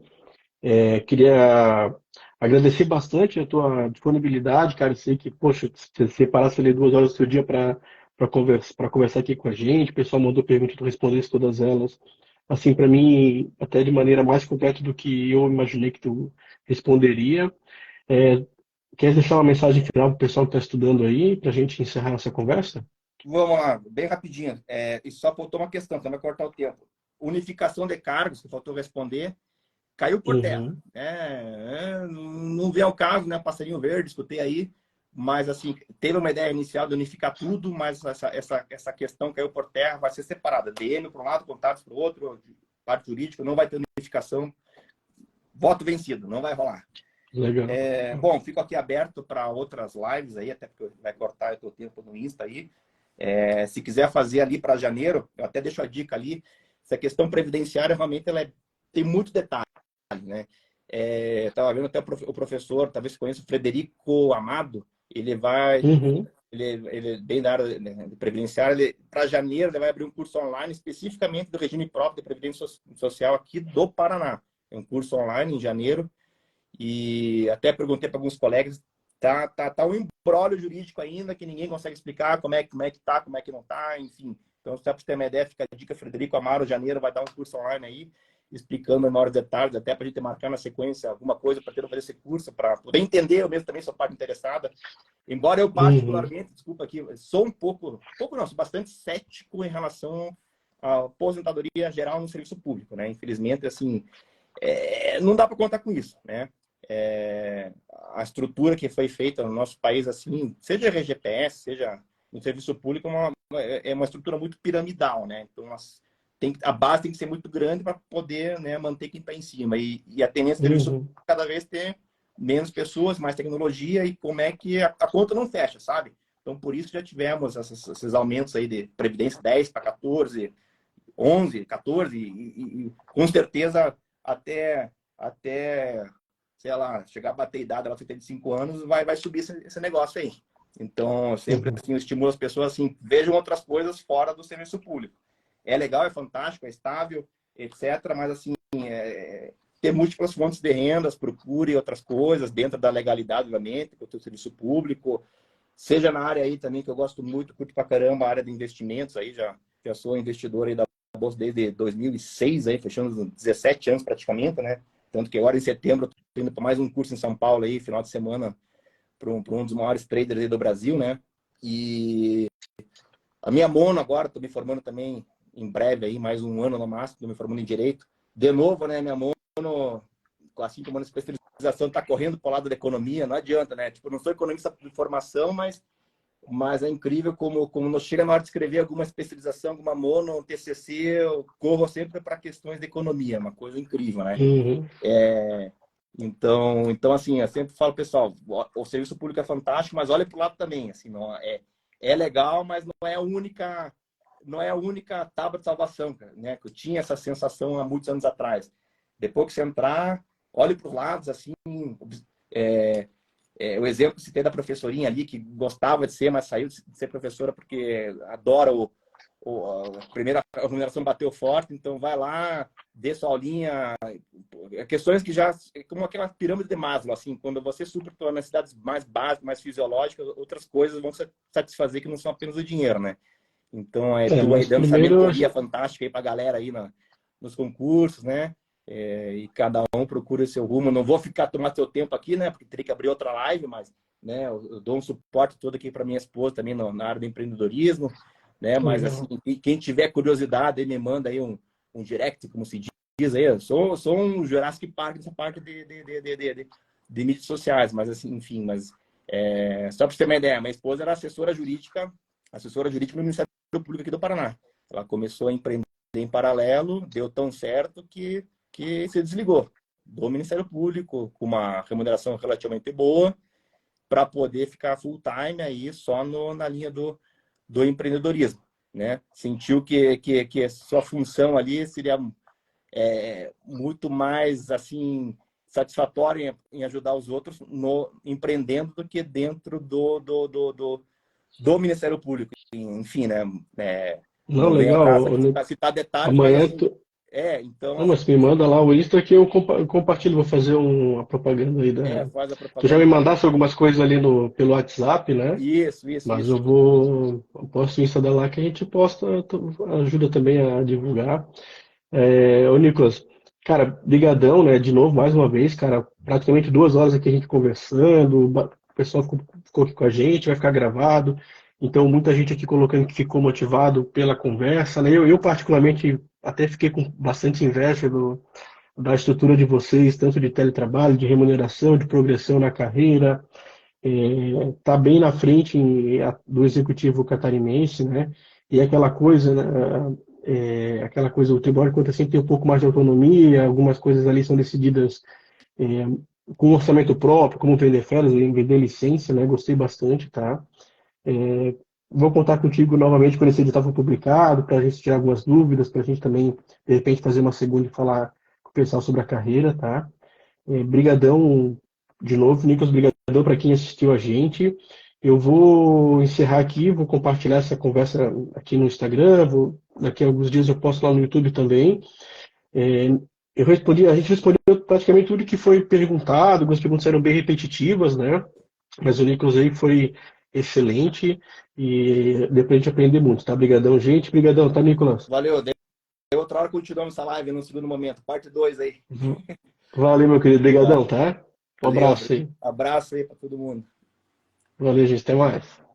Queria agradecer bastante a tua disponibilidade, cara. Eu sei que, poxa, você separasse ali 2 horas do seu dia para conversar aqui com a gente. O pessoal mandou perguntas, tu respondesse todas elas. Assim, para mim, até de maneira mais completa do que eu imaginei que tu responderia. É, quer deixar uma mensagem final para o pessoal que está estudando aí, para a gente encerrar essa conversa? Vamos lá, bem rapidinho. E só faltou uma questão, então vai cortar o tempo. Unificação de cargos, que faltou responder, caiu por terra. Uhum, Não vem ao caso, né? Passarinho verde, escutei aí. Mas, assim, teve uma ideia inicial de unificar tudo, mas essa questão caiu por terra, vai ser separada. DM para um lado, contatos para o outro, parte jurídica, não vai ter unificação. Voto vencido, não vai rolar. legal. Bom, fico aqui aberto para outras lives aí, até porque vai cortar o teu tempo no Insta aí. Se quiser fazer ali para janeiro, eu até deixo a dica ali. Essa questão previdenciária, realmente, tem muito detalhe, né? Estava vendo até o professor, talvez você conheça, o Frederico Amado, ele vai, Uhum, ele é bem da área de previdenciária, para janeiro ele vai abrir um curso online especificamente do regime próprio de previdência social aqui do Paraná. É um curso online em janeiro, e até perguntei para alguns colegas, tá um imbróglio jurídico ainda, que ninguém consegue explicar como é que tá, como é que não tá, enfim. Então, se você ter uma ideia, fica a dica, Frederico Amaro, janeiro, vai dar um curso online aí, explicando em maiores detalhes, até para a gente marcar na sequência alguma coisa para ter fazer esse curso, para poder entender, eu mesmo também sou parte interessada. Embora eu uhum, particularmente, desculpa aqui, sou pouco não, sou bastante cético em relação à aposentadoria geral no serviço público, né? Infelizmente, assim, não dá para contar com isso, né? A estrutura que foi feita no nosso país, assim, seja RGPS, seja no serviço público, é uma estrutura muito piramidal, né? Então, a base tem que ser muito grande para poder, né, manter quem está em cima. E a tendência do serviço uhum, público é cada vez ter menos pessoas, mais tecnologia e como é que a conta não fecha, sabe? Então, por isso já tivemos esses aumentos aí de previdência 10 para 14, 11, 14 e com certeza até sei lá, chegar a bater idade, ela tem 75 anos, vai subir esse negócio aí. Então, sempre uhum, assim, eu estimulo as pessoas assim, vejam outras coisas fora do serviço público. É legal, é fantástico, é estável, etc. Mas assim, ter múltiplas fontes de rendas, procure outras coisas dentro da legalidade, obviamente, com o serviço público. Seja na área aí também, que eu gosto muito, curto pra caramba a área de investimentos aí, já sou investidor aí da Bolsa desde 2006, aí, fechando 17 anos praticamente, né? Tanto que agora em setembro eu tô indo para mais um curso em São Paulo aí, final de semana, para um dos maiores traders aí do Brasil, né? E a minha mono agora, estou me formando também em breve aí, mais um ano no máximo, estou me formando em Direito. De novo, né, minha mono, assim como a especialização está correndo para o lado da economia, não adianta, né? Tipo, eu não sou economista de formação, mas é incrível como não chega na hora de escrever alguma especialização, alguma mono, um TCC, eu corro sempre para questões de economia, uma coisa incrível, né? uhum. Então assim, eu sempre falo, pessoal, o serviço público é fantástico, mas olha para o lado também, assim, não é legal, mas não é a única tábua de salvação, cara, né? Que eu tinha essa sensação há muitos anos atrás. Depois que você entrar, olhe para os lados, assim, é, o exemplo que citei da professorinha ali, que gostava de ser, mas saiu de ser professora porque adora a primeira remuneração bateu forte, então vai lá, dê sua aulinha. Questões que já, como aquela pirâmide de Maslow, assim, quando você supre pelas necessidades mais básicas, mais fisiológicas, outras coisas vão satisfazer que não são apenas o dinheiro, né? Então, tu aí Mas dando essa primeiro, mentoria fantástica aí pra galera aí nos concursos, né? E cada um procura o seu rumo. Não vou ficar tomando seu tempo aqui, né? Porque teria que abrir outra live, mas né? Eu dou um suporte todo aqui para minha esposa também na área do empreendedorismo, né? Mas assim, Legal. quem tiver curiosidade, aí me manda aí um direct, como se diz aí. Eu sou um Jurassic Park nessa parte de mídias sociais, mas assim, enfim, mas só para você ter uma ideia, minha esposa era assessora jurídica no Ministério Público aqui do Paraná. Ela começou a empreender em paralelo, deu tão certo que se desligou do Ministério Público com uma remuneração relativamente boa para poder ficar full time aí só na linha do empreendedorismo, né? Sentiu que a sua função ali seria muito mais assim satisfatória em ajudar os outros no empreendendo do que dentro do Ministério Público. Enfim, né? Não, Não vem ao caso legal. aqui citar detalhes, mas Amanhã assim, tu... então Não, assim, mas me manda lá o Insta que eu compartilho, vou fazer uma propaganda aí da... faz a Tu já me propaganda aí. mandasse algumas coisas ali pelo WhatsApp, né? Mas Isso. eu posto o Insta da lá que a gente posta, ajuda também a divulgar. Ô Nicolas, cara, brigadão, né? De novo, mais uma vez, cara, praticamente 2 horas aqui a gente conversando, o pessoal ficou aqui com a gente, vai ficar gravado. Então, muita gente aqui colocando que ficou motivado pela conversa, né? Eu particularmente, até fiquei com bastante inveja da estrutura de vocês, tanto de teletrabalho, de remuneração, de progressão na carreira. Tá bem na frente do executivo catarinense, né? E aquela coisa, né? Aquela coisa, o Tribunal de Contas sempre tem um pouco mais de autonomia, algumas coisas ali são decididas é, com orçamento próprio, como vender férias, vender licença, né? Gostei bastante, tá? É, vou contar contigo novamente quando esse edital for publicado, para a gente tirar algumas dúvidas, para a gente também, de repente, fazer uma segunda e falar com o pessoal sobre a carreira, tá? Brigadão de novo, Nicolas, brigadão para quem assistiu a gente. Eu vou encerrar aqui, vou compartilhar essa conversa aqui no Instagram, daqui a alguns dias eu posto lá no YouTube também. É, a gente respondeu praticamente tudo que foi perguntado, algumas perguntas eram bem repetitivas, né? Mas o Nicolas aí foi excelente e deu pra gente aprender muito, tá? Brigadão, gente. Brigadão, tá, Nicolas? Valeu, daí outra hora continuamos essa live no segundo momento, parte 2 aí. Valeu, meu querido. Brigadão, tá? Um Valeu, abraço aí. abraço aí para todo mundo. Valeu, gente. Até mais.